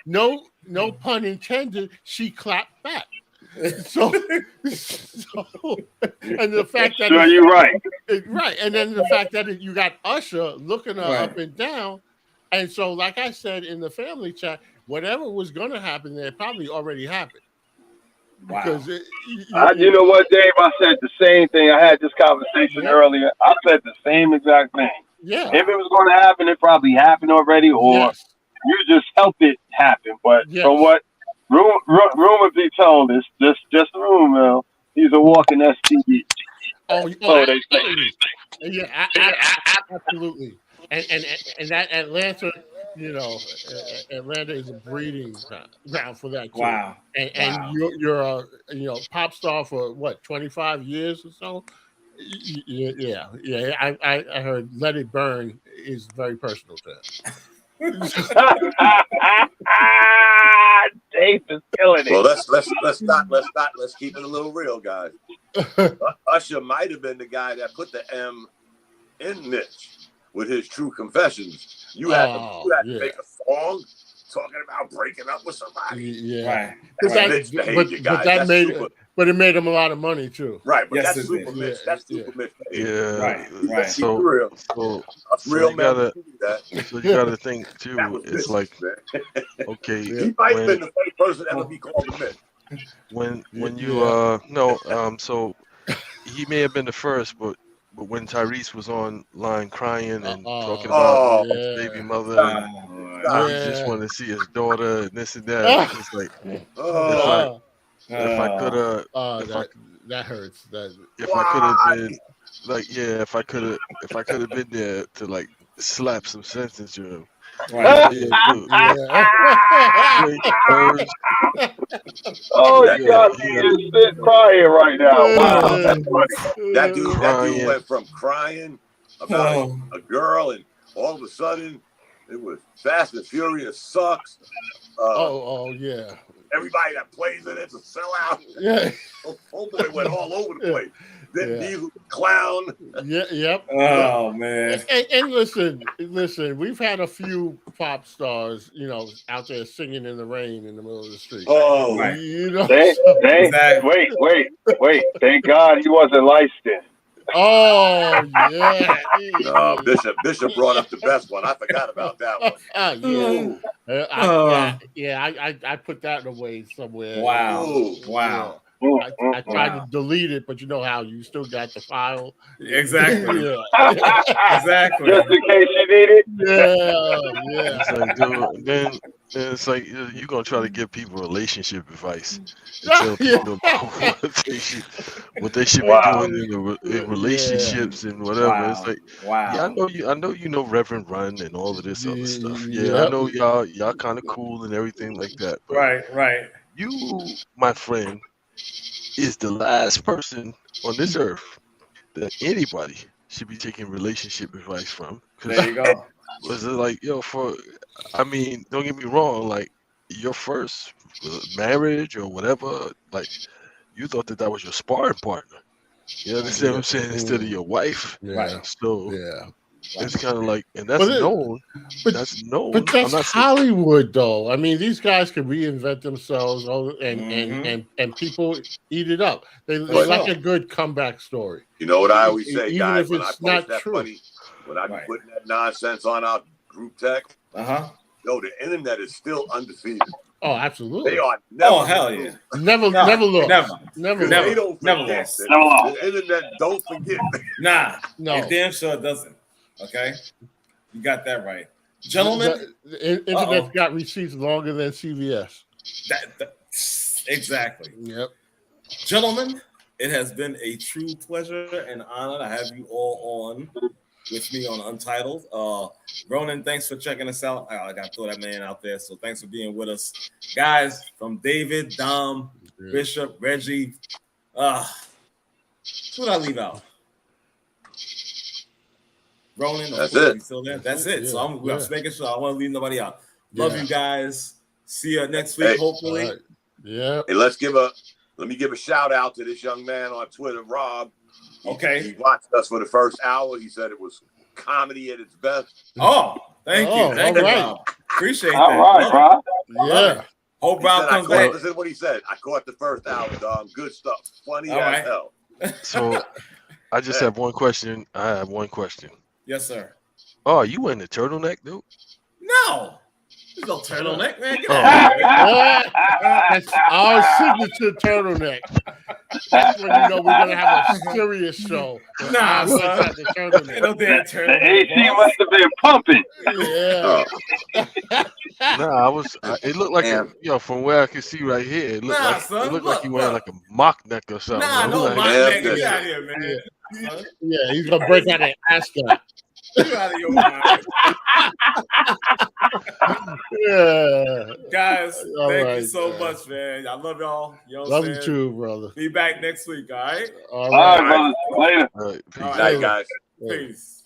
no pun intended, she clapped back. So and the fact that you're right. Right. And then the fact that you got Usher looking her up and down. And so, like I said in the family chat, whatever was going to happen there probably already happened. Wow. Because you know what, Dave? I said the same thing. I had this conversation earlier. I said the same exact thing. Yeah. If it was going to happen, it probably happened already, or you just helped it happen. But from what rumor be told, it's just a rumor. He's a walking STD. Oh, they say. Yeah, absolutely. And that Atlanta, Atlanta is a breeding ground for that. Too. Wow. And you're a pop star for what, 25 years or so? Yeah. I heard "Let It Burn" is very personal to him. Dave is killing it. Well, let's keep it a little real, guys. Usher might have been the guy that put the M in Mitch with his True Confessions. You had to make a song talking about breaking up with somebody. Yeah, Right. but That's that, Mitch behavior, but guys. that That's made super. but it made him a lot of money too. Right, but Yes, that's it super did. Mitch. That's super Mitch behavior. Yeah. Right. Let's keep it So real. so Us so real you men gotta do that. so you gotta think That too. was It's Mitch, like, man. okay, He might have when been the first person to ever be called a Mitch. when you Yeah. so he may have been the first, but when Tyrese was online crying and talking about Oh, his baby mother, and stop. he just wanted to see his daughter and this and that, it's like Oh, if I could have that hurts. That if I could have why? been like, yeah, if I could have been there to like slap some sense into him. Right. Yeah, dude. yeah. Drake, Birds, Oh, yeah, you got me in spit crying right now. Wow. That dude Crying. went from crying about Oh. a girl, and all of a sudden, it was Fast and Furious sucks. Yeah. Everybody that plays in it's a sellout. Yeah. Oh boy, went all over the place. Then Yeah. Diesel clown. Yeah. Yep. Oh man. And listen, we've had a few pop stars, out there singing in the rain in the middle of the street. Oh, Right. Wait. Thank God he wasn't licensed. Oh yeah. no, Bishop brought up the best one. I forgot about that one. I put that away somewhere. Wow. Ooh. Wow. I tried to delete it, but you know how you still got the file. Exactly. Yeah. Exactly. Just in case you need it. Yeah. It's like, dude, then it's like you're gonna try to give people relationship advice and tell people what they should be doing in relationships and whatever. Wow. It's like, Wow. yeah, I know you know Reverend Run and all of this other stuff. Yeah, I know y'all kind of cool and everything like that. But Right. you, my friend, is the last person on this earth that anybody should be taking relationship advice from. There you go. Was it like, I mean, don't get me wrong, like your first marriage or whatever, like you thought that was your sparring partner. You understand what I'm saying? Instead of your wife. Yeah. So Yeah. it's kind of like, and that's known. That's known. But that's Hollywood, though. I mean, these guys can reinvent themselves, and people eat it up. They like a good comeback story. You know what I always say, even guys, if when I it's post not that true. funny, when I be putting that nonsense on our group text, yo, the internet is still undefeated. Oh, absolutely. They are never. Oh, hell yeah. Never lost. Never They don't never forget. lost. The internet don't forget. Nah. No. It damn sure doesn't. Okay? You got that right. Gentlemen. The internet's got receipts longer than CVS. Exactly. Yep. Gentlemen, it has been a true pleasure and honor to have you all on with me on Untitled. Ronan, thanks for checking us out. I got to throw that man out there. So thanks for being with us. Guys, from David, Dom, Bishop, Reggie. Who did I leave out? Ronan, that's it. Still there? That's it. Yeah, So I'm just making sure I want to leave nobody out. Love you guys. See you next week, hopefully. Right. Yeah. Hey, let me give a shout out to this young man on Twitter, Rob. He watched us for the first hour. He said it was comedy at its best. Oh, thank you. Thank you, Rob. Appreciate that. All right, Rob. Yeah. Hope Rob comes back. Listen to what he said. I caught the first hour, dog. Good stuff. Funny as hell. So I just have one question. I have one question. Yes, sir. Oh, you wearing the turtleneck, dude? No. There's no turtleneck, man. Get out of here. That's our signature turtleneck. That's when you know we're gonna have a serious show. Nah, son. The turtleneck. Ain't no damn turtleneck. The AC must have been pumping. Yeah. It looked like from where I can see right here, it looked like you wearing like a mock neck or something. Nah, no mock neck. Get out of here, man. Yeah, he's gonna break out an ascot. Get out of your mind. Yeah. Guys, thank you so man. much, man. I love y'all. You know what Love I'm you saying? too, brother. Be back next week, all right? All All right, brother. Later. All right, peace. Night, guys. Peace.